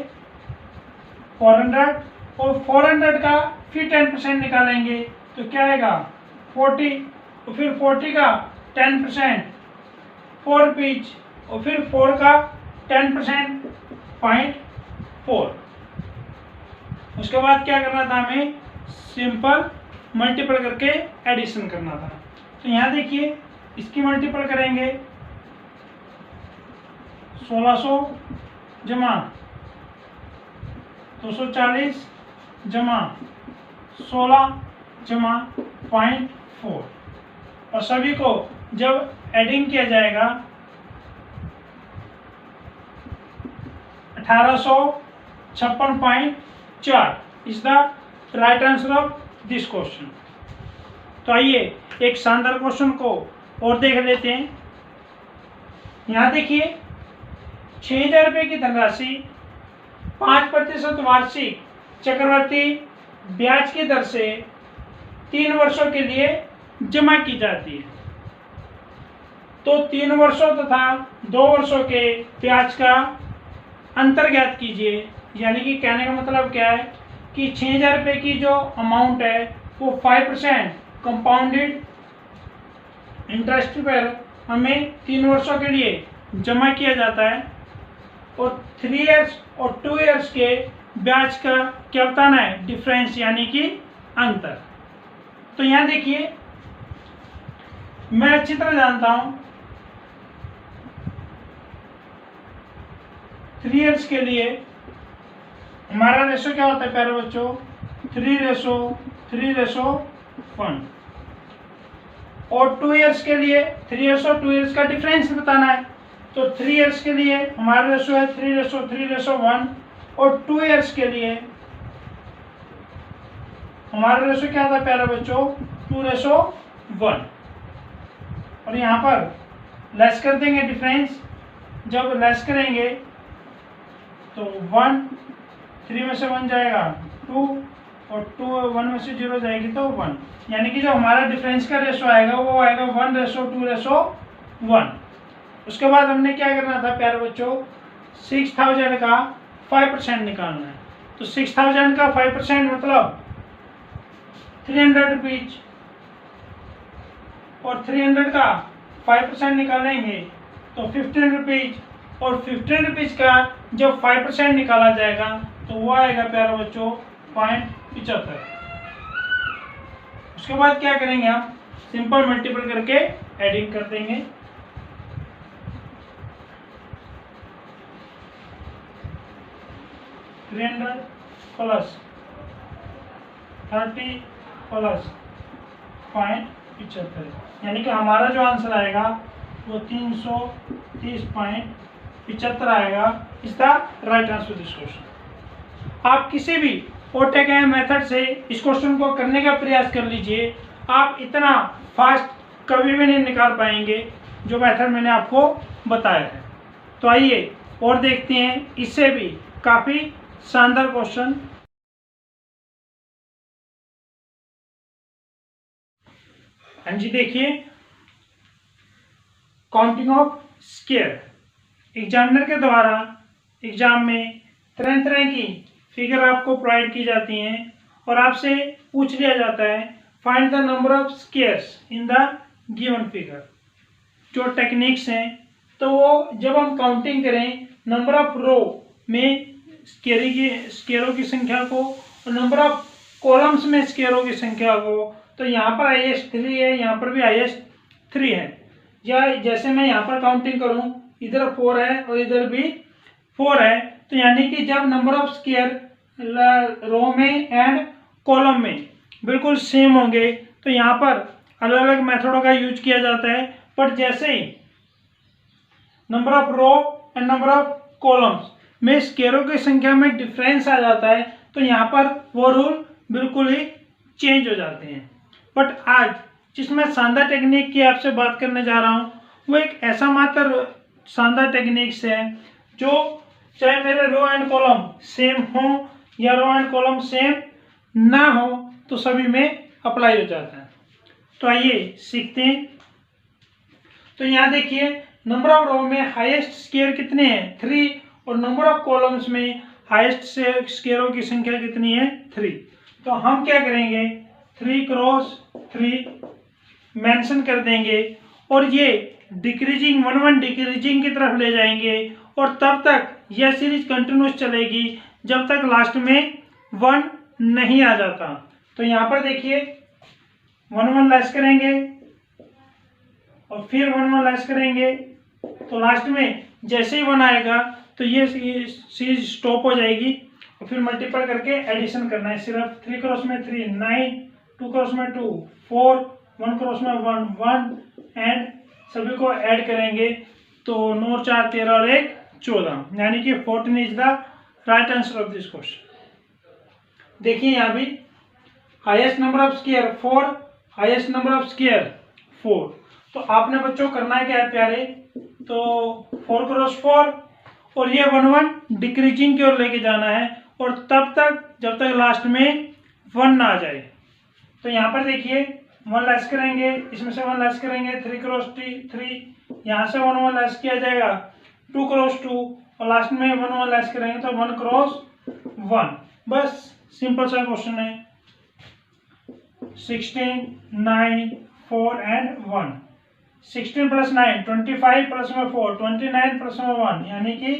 400 और 400 का फिर 10% निकालेंगे तो क्या आएगा 40, और फिर 40 का 10% 4 रुपीज, और फिर 4 का 10% 0.4। उसके बाद क्या करना था हमें सिंपल मल्टीपल करके एडिशन करना था। तो यहाँ देखिए इसकी मल्टीपल करेंगे 1600 जमा 240 जमा 16 जमा 0.4, और सभी को जब एडिंग किया जाएगा 1856.4 is the right answer of this question. तो आइए एक शानदार क्वेश्चन को और देख लेते हैं। यहाँ देखिए 6,000 रुपये की धनराशि 5% वार्षिक चक्रवर्ती ब्याज की दर से 3 वर्षों के लिए जमा की जाती है। तो 3 वर्षों तथा 2 वर्षों के ब्याज का अंतर ज्ञात कीजिए। यानी कि कहने का मतलब क्या है कि 6,000 रुपये की जो अमाउंट है वो 5% कंपाउंडेड इंटरेस्ट पर हमें 3 वर्षों के लिए जमा किया जाता है, और 3 इयर्स और 2 इयर्स के ब्याज का क्या बताना है, डिफरेंस यानी कि अंतर। तो यहाँ देखिए मैं अच्छी तरह जानता हूँ 3 इयर्स के लिए हमारा रेशो क्या होता है प्यारे बच्चों, 3:1, और 2 इयर्स के लिए 3 इयर्स और 2 इयर्स का डिफरेंस बताना है। तो 3 इयर्स के लिए हमारा रेशो है 3:3:1, और 2 इयर्स के लिए हमारा रेशो क्या था प्यारे बच्चों, 2:1। और यहाँ पर लेस कर देंगे डिफरेंस। जब लेस करेंगे तो 1, 3 में से 1 जाएगा 2, और 1 में से 0 जाएगी तो 1, यानी कि जो हमारा डिफरेंस का रेशो आएगा वो आएगा 1:2:1। उसके बाद हमने क्या करना था प्यारे बच्चों, 6,000 का 5% निकालना है। तो 6,000 का 5% मतलब 300 रुपीज, और 300 का 5% निकालेंगे तो 15 रुपीज, और 15 रुपीज का जब 5% निकाला जाएगा तो वो आएगा प्यारे बच्चों 0.75। उसके बाद क्या करेंगे, हम सिंपल मल्टीपल करके एडिंग कर देंगे। प्लस 30 प्लस 0.75, यानी कि हमारा जो आंसर आएगा वो 330.75 आएगा। Is the right answer this question. आप किसी भी ऑटोकैड मेथड से इस क्वेश्चन को करने का प्रयास कर लीजिए, आप इतना फास्ट कभी भी नहीं निकाल पाएंगे जो मेथड मैंने आपको बताया है। तो आइए और देखते हैं इससे भी काफ़ी शानदार क्वेश्चन। हाँ जी देखिए, काउंटिंग ऑफ स्क्वायर। एग्जामिनर के द्वारा एग्जाम में तरह तरह की फिगर आपको प्रोवाइड की जाती हैं, और आपसे पूछ लिया जाता है find the number of squares in the given figure. जो टेक्निक्स हैं, तो वो जब हम काउंटिंग करें नंबर ऑफ रो में स्क्वायरों की संख्या को, और नंबर ऑफ कॉलम्स में स्क्वायरों की संख्या को, तो यहाँ पर हाईएस्ट 3 है, यहाँ पर भी हाईएस्ट 3 है। या जैसे मैं यहाँ पर काउंटिंग करूँ, इधर 4 है और इधर भी 4 है, तो यानी कि जब नंबर ऑफ स्क्वायर रो में एंड कॉलम में बिल्कुल सेम होंगे तो यहाँ पर अलग अलग मेथडों का यूज किया जाता है। पर जैसे ही number of row and number of columns में स्क्वायरों की संख्या में डिफरेंस आ जाता है, तो यहाँ पर वो रूल बिल्कुल ही चेंज हो जाते हैं। बट आज जिसमें शानदार टेक्निक की आपसे बात करने जा रहा हूँ, वो एक ऐसा मात्र शानदार टेक्निक्स है जो चाहे मेरे रो एंड कॉलम सेम हो या रो एंड कॉलम सेम ना हो तो सभी में अप्लाई हो जाता है। तो आइए सीखते हैं। तो यहाँ देखिए, नंबर ऑफ रो में हाईएस्ट स्क्वायर कितने हैं, 3, और नंबर ऑफ कॉलम्स में हाईएस्ट स्क्वायरों की संख्या कितनी है, 3। तो हम क्या करेंगे, 3 क्रॉस 3 मेंशन कर देंगे, और ये डिक्रीजिंग 1 डिक्रीजिंग की तरफ ले जाएंगे, और तब तक यह सीरीज कंटिन्यूस चलेगी जब तक लास्ट में 1 नहीं आ जाता। तो यहाँ पर देखिए 1 लेस करेंगे और फिर 1 लेस करेंगे, तो लास्ट में जैसे ही 1 आएगा तो ये सीरीज स्टॉप हो जाएगी, और फिर मल्टीपल करके एडिशन करना है। सिर्फ 3 क्रॉस में 3 9, 2 क्रॉस में 2 4, 1 क्रॉस में 1 1, एंड सभी को ऐड करेंगे तो 9 4 13 और 1 14, यानी कि 14 is the right answer of this question. देखिए यहाँ भी highest number of square 4, highest number of square 4। तो आपने बच्चों करना है क्या है प्यारे, तो 4 क्रॉस 4 और ये 1 1 डिक्रीजिंग की ओर लेके जाना है और तब तक जब तक लास्ट में 1 ना आ जाए। तो यहाँ पर देखिए 1 लेस करेंगे, इसमें से 1 लेस करेंगे 3 क्रॉस 3, यहाँ से 1 1 लेस किया जाएगा 2 क्रॉस 2 और लास्ट में 1 1 लेस करेंगे तो 1 क्रॉस 1। बस सिंपल सा क्वेश्चन है। 16 9 4 एंड 1। 16 प्लस 9 25 प्लस में 4 29 प्लस में 1 यानी कि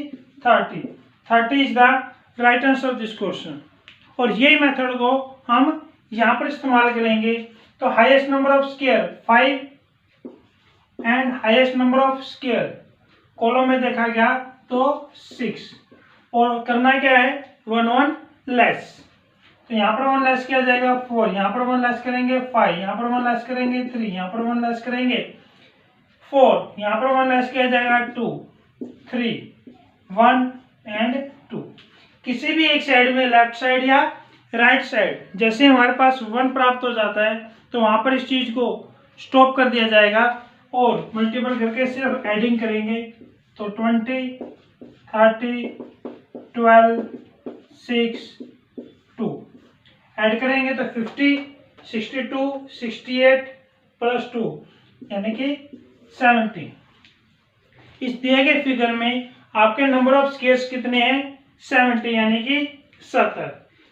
30 is the right answer of this question. और यही मेथड को हम यहाँ पर इस्तेमाल करेंगे। तो highest number of square 5 and highest number of square column में देखा गया तो 6 और करना क्या है 1 1 लेस। तो यहाँ पर 1 लेस किया जाएगा 4, यहाँ पर 1 लेस करेंगे 5, यहाँ पर 1 लेस करेंगे 3, यहाँ पर 1 लेस करेंगे 4, यहाँ पर 1 लेस किया जाएगा 2 3 1 एंड 2। किसी भी एक साइड में लेफ्ट साइड या राइट साइड जैसे हमारे पास 1 प्राप्त हो जाता है तो वहां पर इस चीज को स्टॉप कर दिया जाएगा और मल्टीपल करके सिर्फ एडिंग करेंगे। तो 20 30 12 6 2 ऐड करेंगे तो 50 62 68 प्लस 2 यानी कि 70। इस दिए गए फिगर में आपके नंबर ऑफ स्क्वायर्स कितने हैं 70 यानी कि 70।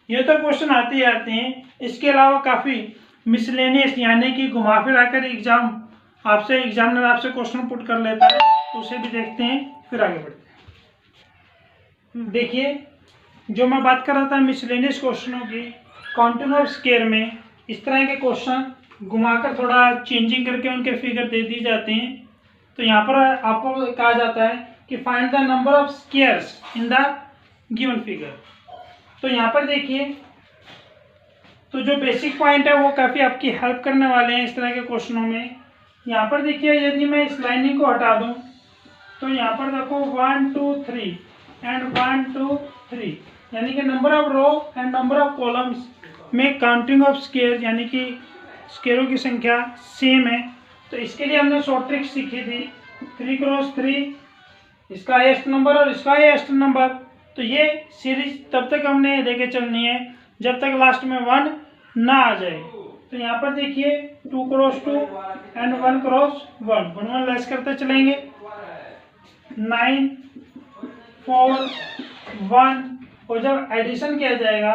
ये तो क्वेश्चन आते ही आते हैं। इसके अलावा काफी मिसलेनियस यानी कि घुमा फिरा कर एग्जामिनर आपसे क्वेश्चन पुट कर लेता है तो उसे भी देखते हैं फिर आगे बढ़ते हैं। देखिए जो मैं बात कर रहा था मिसलेनियस क्वेश्चनों की, काउंटिंग ऑफ स्क्वायर में इस तरह के क्वेश्चन घुमाकर थोड़ा चेंजिंग करके उनके फिगर दे दी जाते हैं। तो यहाँ पर आपको कहा जाता है कि find the number of squares in the given figure. तो यहाँ पर देखिए तो जो बेसिक पॉइंट है वो काफ़ी आपकी हेल्प करने वाले हैं इस तरह के क्वेश्चनों में। यहाँ पर देखिए यदि मैं इस लाइनिंग को हटा दूँ तो यहाँ पर देखो 1 2 3 एंड 1 2 3 यानी कि number of row and number of columns में काउंटिंग ऑफ स्क्वायर यानी कि स्क्वायरों की संख्या सेम है। तो इसके लिए हमने शॉर्ट ट्रिक सीखी थी 3 क्रॉस 3, इसका हाईएस्ट नंबर और इसका हाईएस्ट नंबर। तो ये सीरीज तब तक हमने लेके चलनी है जब तक लास्ट में 1 ना आ जाए। तो यहाँ पर देखिए 2 क्रॉस 2 एंड 1 क्रॉस 1 1 लेस करते चलेंगे 9 4 1 और जब एडिशन किया जाएगा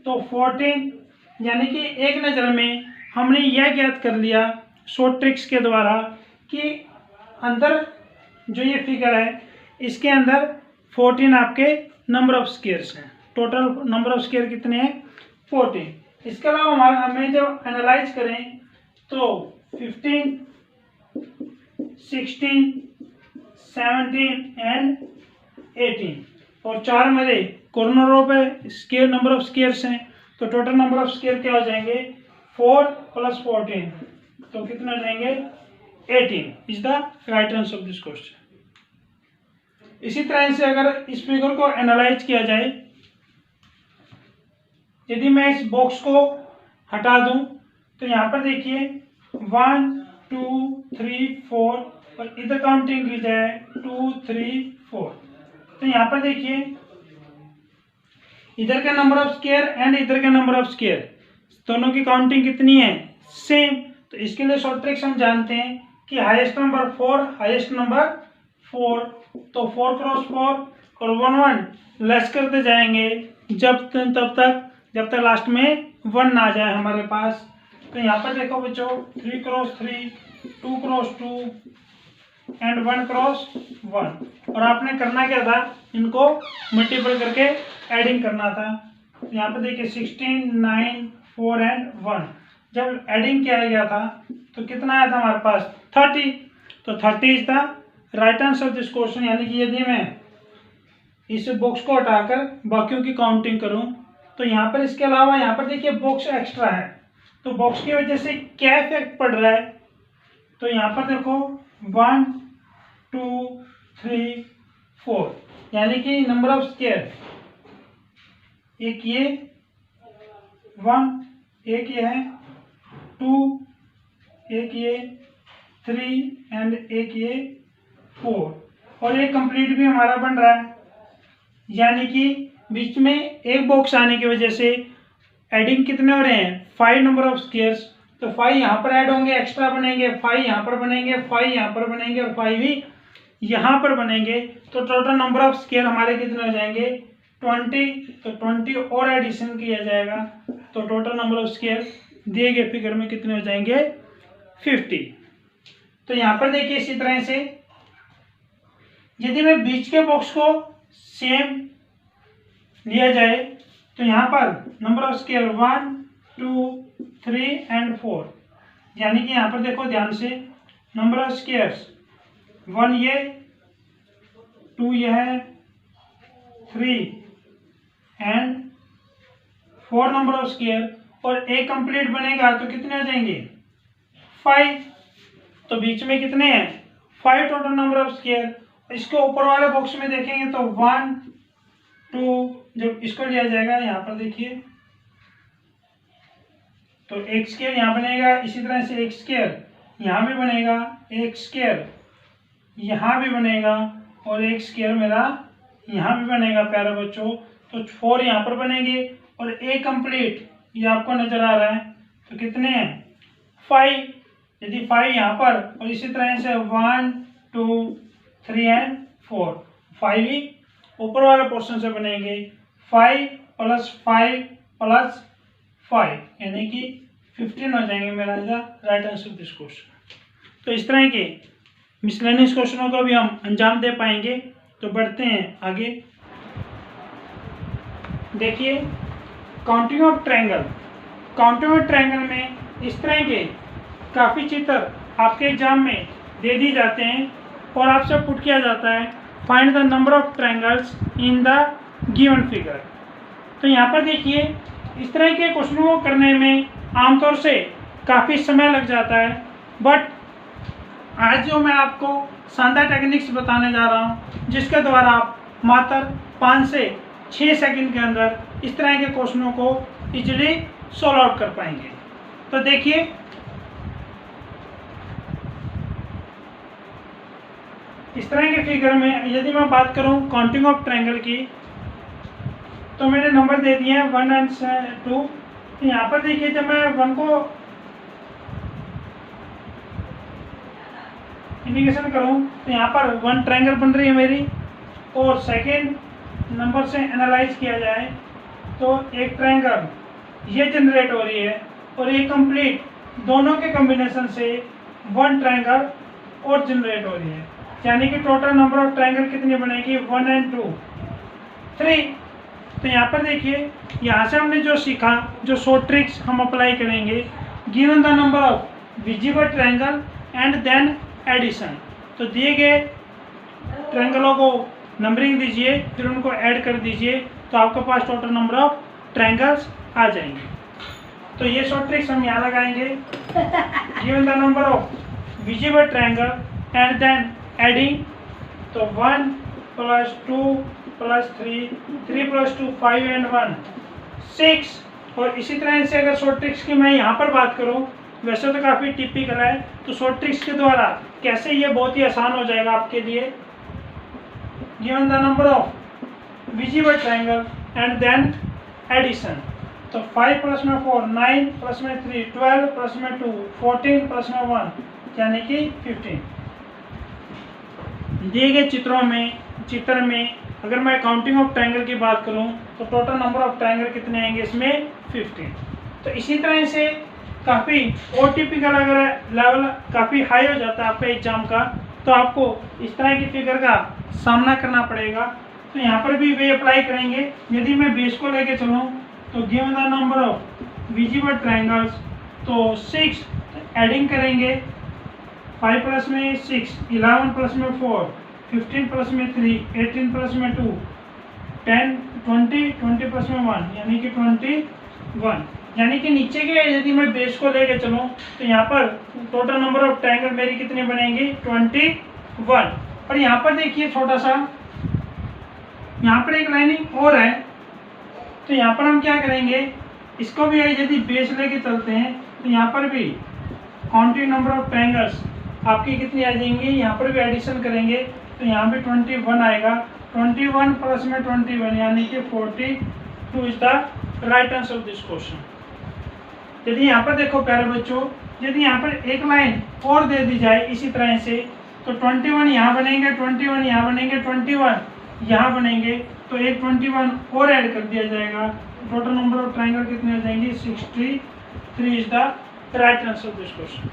तो 14 यानी कि एक नज़र में हमने यह ज्ञात कर लिया शॉर्ट ट्रिक्स के द्वारा कि अंदर जो ये फिगर है इसके अंदर 14 आपके नंबर ऑफ स्क्वायर्स हैं। टोटल नंबर ऑफ स्क्वायर कितने हैं 14। इसके अलावा हमें जब एनालाइज करें तो 15 16 17 एंड 18 और 4 मेरे कॉर्नर रो पे स्क्वायर नंबर ऑफ स्क्वायर्स हैं। तो टोटल नंबर ऑफ स्क्वायर क्या हो जाएंगे 4 प्लस 14 तो कितने हो जाएंगे 18 is the right answer of this question. इसी तरह से अगर इस फिगर को एनालाइज किया जाए, यदि मैं इस बॉक्स को हटा दूं तो यहाँ पर देखिए 1 2 3 4 और इधर काउंटिंग की जाए 2 3 4। तो यहाँ पर देखिए इधर का नंबर ऑफ स्क्वायर एंड इधर का नंबर ऑफ स्क्वायर दोनों की काउंटिंग कितनी है सेम। तो इसके लिए शॉर्ट ट्रिक्स हम जानते हैं कि हाईएस्ट नंबर 4 हाईएस्ट नंबर 4। तो 4 क्रॉस 4 और 1 1 लेस करते जाएंगे जब तक लास्ट में 1 ना आ जाए हमारे पास। तो यहाँ पर देखो बच्चों 3 क्रॉस 3 2 क्रॉस 2 एंड 1 क्रॉस 1 और आपने करना क्या था इनको मल्टीपल करके एडिंग करना था। यहाँ पर देखिए 16 9 4 एंड 1 जब एडिंग किया गया था तो कितना आया था हमारे पास 30। तो 30 is the right answer this question. यानी कि यदि मैं इस बॉक्स को हटाकर बाकियों की काउंटिंग करूं तो यहाँ पर इसके अलावा यहाँ पर देखिए बॉक्स एक्स्ट्रा है तो बॉक्स की वजह से क्या इफेक्ट पड़ रहा है। तो यहाँ पर देखो 1 2 3 4 यानी कि नंबर ऑफ स्क्वायर एक ये 1 एक ये है 2 एक ये 3 एंड एक ये 4 और ये कंप्लीट भी हमारा बन रहा है, यानी कि बीच में एक बॉक्स आने की वजह से एडिंग कितने हो रहे हैं 5 नंबर ऑफ स्क्वायर्स। तो 5 यहाँ पर ऐड होंगे, एक्स्ट्रा बनेंगे, 5 यहाँ पर बनेंगे, 5 यहाँ पर बनेंगे और 5 भी यहाँ पर बनेंगे। तो टोटल नंबर ऑफ स्क्वायर हमारे कितने हो जाएंगे 20। तो 20 और एडिशन किया जाएगा तो टोटल नंबर ऑफ स्क्वायर दिए गए फिगर में कितने हो जाएंगे 50। तो यहाँ पर देखिए इसी तरह से यदि मैं बीच के बॉक्स को सेम लिया जाए तो यहाँ पर नंबर ऑफ स्क्वायर 1 2 3 एंड 4, यानी कि यहाँ पर देखो ध्यान से नंबर ऑफ स्क्वायर्स 1 ये 2 ये है 3 एंड 4 नंबर ऑफ स्क्वायर और एक कंप्लीट बनेगा तो कितने हो जाएंगे 5। तो बीच में कितने हैं 5 टोटल नंबर ऑफ स्क्वायर। इसको ऊपर वाले बॉक्स में देखेंगे तो 1 2 जब इसको लिया जाएगा यहाँ पर देखिए तो एक स्क्वायर यहाँ बनेगा, इसी तरह से एक स्क्वायर यहाँ भी बनेगा, एक स्क्वायर यहाँ भी बनेगा और एक स्क्वायर मेरा यहाँ भी बनेगा प्यारे बच्चों। तो 4 यहाँ पर बनेंगे और ए कंप्लीट ये आपको नजर आ रहा है तो कितने हैं 5। यदि 5 यहाँ पर और इसी तरह से 1 2 3 एंड 4, 5 ही ऊपर वाले पोर्शन से बनेंगे 5 + 5 + 5 यानी कि 15 हो जाएंगे मेरा राइट आंसर दिस क्वेश्चन। तो इस तरह के मिसलेनियस क्वेश्चनों को भी हम अंजाम दे पाएंगे। तो बढ़ते हैं आगे। देखिए counting of triangle. Counting of triangle में इस तरह के काफ़ी चित्र आपके एग्जाम में दे दी जाते हैं और आपसे पुट किया जाता है find the number of triangles in the given figure. तो यहाँ पर देखिए इस तरह के क्वेश्चनों को करने में आमतौर से काफ़ी समय लग जाता है, बट आज जो मैं आपको शानदार टेक्निक्स बताने जा रहा हूँ जिसके द्वारा आप मात्र 5 से 6 सेकंड के अंदर इस तरह के क्वेश्चनों को इजीली सॉल्व आउट कर पाएंगे। तो देखिए इस तरह के फिगर में यदि मैं बात करूं काउंटिंग ऑफ ट्रायंगल की तो मैंने नंबर दे दिए हैं 1 एंड 2। यहाँ पर देखिए जब मैं 1 को इंडिकेशन करूं तो यहाँ पर 1 ट्रायंगल बन रही है मेरी और सेकेंड नंबर से एनालाइज किया जाए तो एक ट्रायंगल ये जनरेट हो रही है और ये कंप्लीट दोनों के कॉम्बिनेशन से 1 ट्रायंगल और जनरेट हो रही है, यानी कि टोटल नंबर ऑफ ट्रायंगल कितनी बनेगी 1 एंड 2 3। तो यहाँ पर देखिए यहाँ से हमने जो सीखा जो शॉर्ट ट्रिक्स हम अप्लाई करेंगे given the number of visible triangle and then addition. तो दिए गए ट्रायंगलों को नंबरिंग दीजिए फिर उनको ऐड कर दीजिए तो आपके पास टोटल नंबर ऑफ ट्रायंगल्स आ जाएंगे। तो ये शॉर्ट ट्रिक्स हम यहाँ लगाएंगे given the number of visible triangle and then adding. तो 1 + 2 + 3 3 + 2 5 एंड 1 6। और इसी तरह से अगर शॉर्ट ट्रिक्स की मैं यहाँ पर बात करूँ वैसे तो काफ़ी टिपिकल है, तो शॉर्ट ट्रिक्स के द्वारा कैसे ये बहुत ही आसान हो जाएगा आपके लिए। Given the number of visible triangle and then addition. तो 5 + 4 9 + 3 12 + 2 14 + 1 यानी कि 15। दिए गए चित्र में अगर मैं काउंटिंग ऑफ ट्रायंगल की बात करूं तो टोटल नंबर ऑफ ट्रायंगल कितने आएंगे इसमें 15। तो इसी तरह से काफ़ी और टिपिकल अगर लेवल काफ़ी हाई हो जाता है आपका एग्जाम का तो आपको इस तरह की फिगर का सामना करना पड़ेगा। तो यहाँ पर भी वे अप्लाई करेंगे। यदि मैं बेस को लेके चलूँ तो given the number of visible triangles तो 6 एडिंग करेंगे 5 + में 6 11 + में 4 15 + में 3 18 + में 2 10 20 20 + में 1 यानी कि 21। यानी कि नीचे के यदि मैं बेस को लेके चलूँ तो यहाँ पर टोटल नंबर ऑफ ट्रायंगल मेरी कितनी बनेंगी 21। और यहाँ पर देखिए छोटा सा यहाँ पर एक लाइनिंग और है। तो यहाँ पर हम क्या करेंगे इसको भी यदि बेस लेके चलते हैं तो यहाँ पर भी काउंटिंग नंबर ऑफ ट्रायंगल्स आपकी कितनी आ जाएंगी, यहाँ पर भी एडिशन करेंगे तो यहाँ पे 21 आएगा, 21 प्लस में 21 यानी कि 42 is the right answer of this question. यदि यहाँ पर देखो प्यारे बच्चों, यदि यहाँ पर एक लाइन और दे दी जाए इसी तरह से, तो 21 यहाँ बनेंगे, 21 यहाँ बनेंगे, 21 यहाँ बनेंगे, तो एक 21 और ऐड कर दिया जाएगा, टोटल नंबर ऑफ ट्राइंगल कितने हो जाएंगे, 63 is the right answer of this question.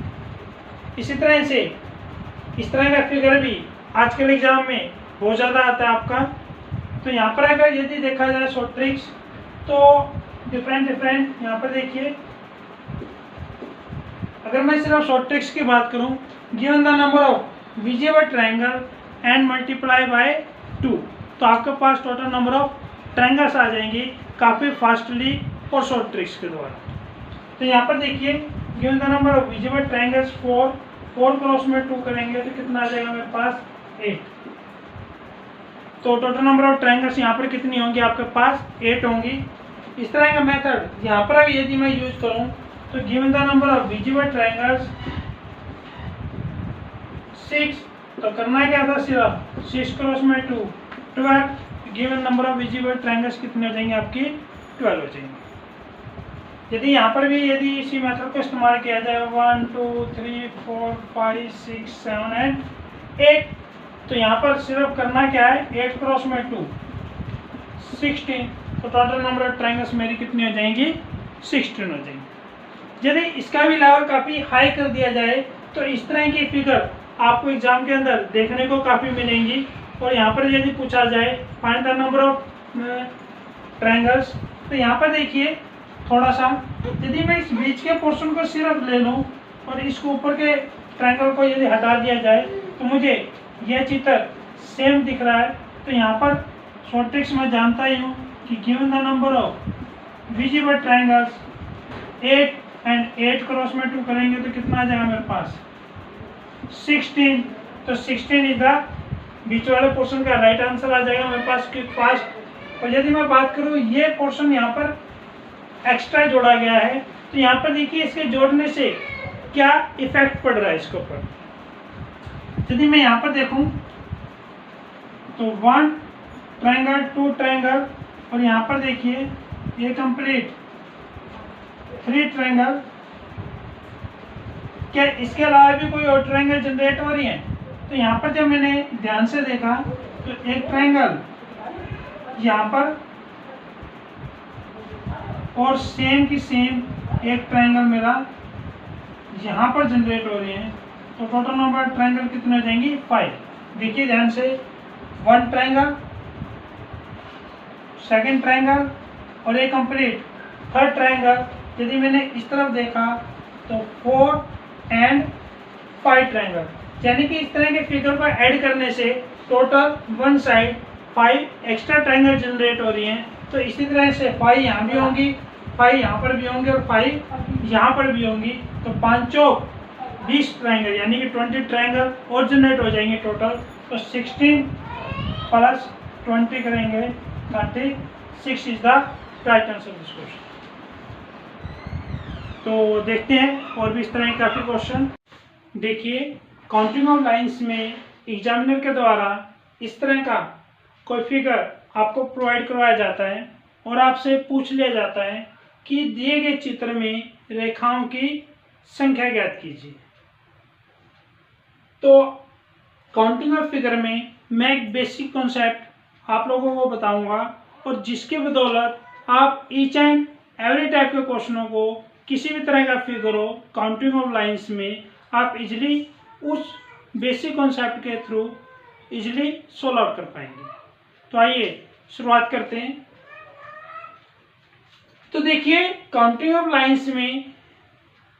इसी तरह से इस तरह का फिगर भी आजकल एग्जाम में बहुत ज़्यादा आता है आपका। तो यहाँ पर अगर यदि देखा जाए शॉर्ट ट्रिक्स तो डिफरेंट यहाँ पर देखिए, अगर मैं सिर्फ शॉर्ट ट्रिक्स की बात करूं, given the number of visible triangle and multiply by 2, तो आपके पास टोटल नंबर ऑफ ट्रायंगल्स आ जाएंगे काफ़ी फास्टली और शॉर्ट ट्रिक्स के द्वारा। तो यहाँ पर देखिए given the number of visible triangles 4 cross में 2 करेंगे तो कितना आ जाएगा मेरे पास 8। तो टोटल नंबर ऑफ ट्रायंगल्स यहाँ पर कितनी होंगी, आपके पास 8 होंगी। इस तरह का मेथड यहाँ पर अभी यदि मैं यूज करूँ तो given the number of visible triangles 6, तो करना क्या था, सिर्फ 6 क्रॉस में 2 12, given number of visible triangles कितने हो जाएंगे, आपकी 12 हो जाएंगे। यदि यहाँ पर भी यदि इसी मेथड को इस्तेमाल किया जाए 1 2 3 4 5 6 7 एंड 8, तो यहाँ पर सिर्फ करना क्या है, 8 क्रॉस में 2 16, तो टोटल नंबर ऑफ ट्रायंगल्स मेरी कितनी हो जाएंगी, 16 हो जाएंगी। यदि इसका भी लेवल काफ़ी हाई कर दिया जाए तो इस तरह की फिगर आपको एग्जाम के अंदर देखने को काफ़ी मिलेंगी। और यहाँ पर यदि पूछा जाए find the number of triangles, तो यहाँ पर देखिए थोड़ा सा, यदि मैं इस बीच के पोर्शन को सिर्फ ले लूँ और इसको ऊपर के ट्रायंगल को यदि हटा दिया जाए तो मुझे यह चित्र सेम दिख रहा है। तो यहाँ पर शॉर्ट ट्रिक्स मैं जानता ही हूँ कि given the number of visible triangles 8 and 8 cross में 2 करेंगे तो कितना आ जाएगा मेरे पास 16, तो 16 इज द बीच वाले पोर्शन का राइट आंसर आ जाएगा मेरे पास क्विक फास्ट। और यदि मैं बात करूँ ये पोर्शन यहाँ पर एक्स्ट्रा जोड़ा गया है, तो यहाँ पर देखिए इसके जोड़ने से क्या इफेक्ट पड़ रहा है इसके ऊपर। यदि मैं यहाँ पर देखूँ तो 1 ट्रायंगल 2 ट्रायंगल और यहाँ पर देखिए ये कंप्लीट 3 ट्रायंगल, क्या इसके अलावा भी कोई और ट्रायंगल जनरेट हो रही है। तो यहाँ पर जब मैंने ध्यान से देखा तो एक ट्रायंगल यहाँ पर और सेम की सेम एक ट्रायंगल मेरा यहाँ पर जनरेट हो रही है, तो टोटल नंबर ट्रायंगल कितने हो जाएंगी 5। देखिए ध्यान से 1 ट्रायंगल, सेकेंड ट्रायंगल और एक कंप्लीट थर्ड ट्रायंगल। यदि मैंने इस तरफ देखा तो 4 एंड 5 ट्रायंगल, यानी कि इस तरह के फिगर को ऐड करने से total one side 5 extra triangle generate हो रही हैं। तो इसी तरह से 5 यहाँ भी होंगी, 5 यहाँ पर भी होंगे और 5 यहाँ पर भी होंगी, तो 5 चौक 20 ट्रायंगल यानी कि 20 ट्रायंगल और जनरेट हो जाएंगे टोटल। तो 16 प्लस 20 करेंगे 36 is the right answer this question. तो देखते हैं और भी इस तरह के काफ़ी क्वेश्चन। देखिए काउंटिंग ऑफ लाइंस में एग्जामिनर के द्वारा इस तरह का कोई फिगर आपको प्रोवाइड करवाया जाता है और आपसे पूछ लिया जाता है कि दिए गए चित्र में रेखाओं की संख्या ज्ञात कीजिए। तो काउंटिंग ऑफ फिगर में मैं एक बेसिक कॉन्सेप्ट आप लोगों को बताऊंगा और जिसके बदौलत आप ईच एंड एवरी टाइप के क्वेश्चनों को, किसी भी तरह का फिगर हो काउंटिंग ऑफ लाइंस में, आप इजीली उस बेसिक कॉन्सेप्ट के थ्रू इजीली सोल्व आउट कर पाएंगे। तो आइए शुरुआत करते हैं। तो देखिए काउंटिंग ऑफ लाइंस में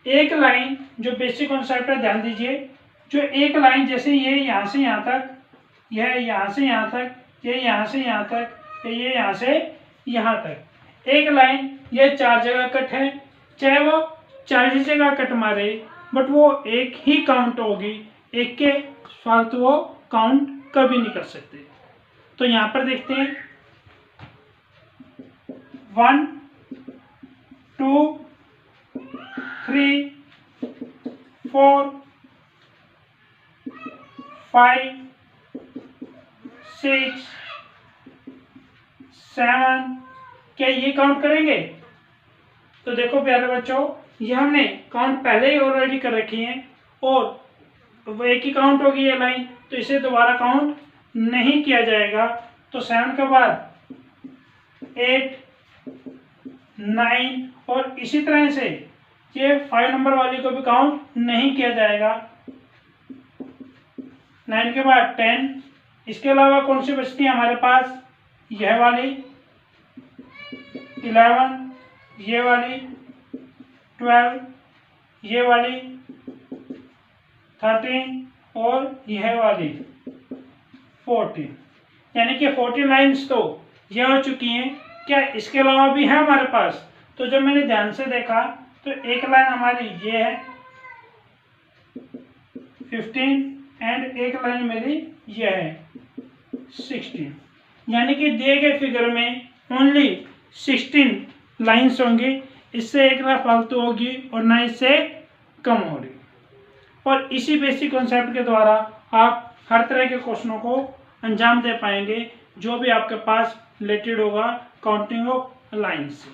एक लाइन, जो बेसिक कॉन्सेप्ट है ध्यान दीजिए, जो एक लाइन जैसे ये यहाँ से यहाँ तक, यह यहाँ से यहाँ तक, ये यहाँ से यहाँ तक, ये यहाँ से यहाँ तक, एक लाइन ये 4 जगह कट है, चाहे वो 40 जगह कट मारे बट वो एक ही काउंट होगी, एक के फालतू वो काउंट कभी नहीं कर सकते। तो यहाँ पर देखते हैं 1 2 3 4 5 6 7। क्या ये काउंट करेंगे? तो देखो प्यारे बच्चों, ये हमने काउंट पहले ही ऑलरेडी कर रखी है और वो एक ही काउंट होगी ये लाइन, तो इसे दोबारा काउंट नहीं किया जाएगा। तो 7 के बाद 8 9 और इसी तरह से ये 5 नंबर वाली को भी काउंट नहीं किया जाएगा। 9 के बाद 10। इसके अलावा कौन सी बचती है हमारे पास? यह वाली 11, ये वाली 12, ये वाली 13 और यह वाली 14। यानी कि 14 लाइन्स तो ये हो चुकी हैं। क्या इसके अलावा भी है हमारे पास? तो जब मैंने ध्यान से देखा तो एक लाइन हमारी ये है 15 एंड एक लाइन मेरी ये है 16। यानी कि दिए गए फिगर में ओनली 16 लाइन्स होंगी, इससे एक ना फालतू होगी और ना इससे कम होगी। और इसी बेसिक कॉन्सेप्ट के द्वारा आप हर तरह के क्वेश्चनों को अंजाम दे पाएंगे जो भी आपके पास रिलेटेड होगा काउंटिंग ऑफ लाइन्स।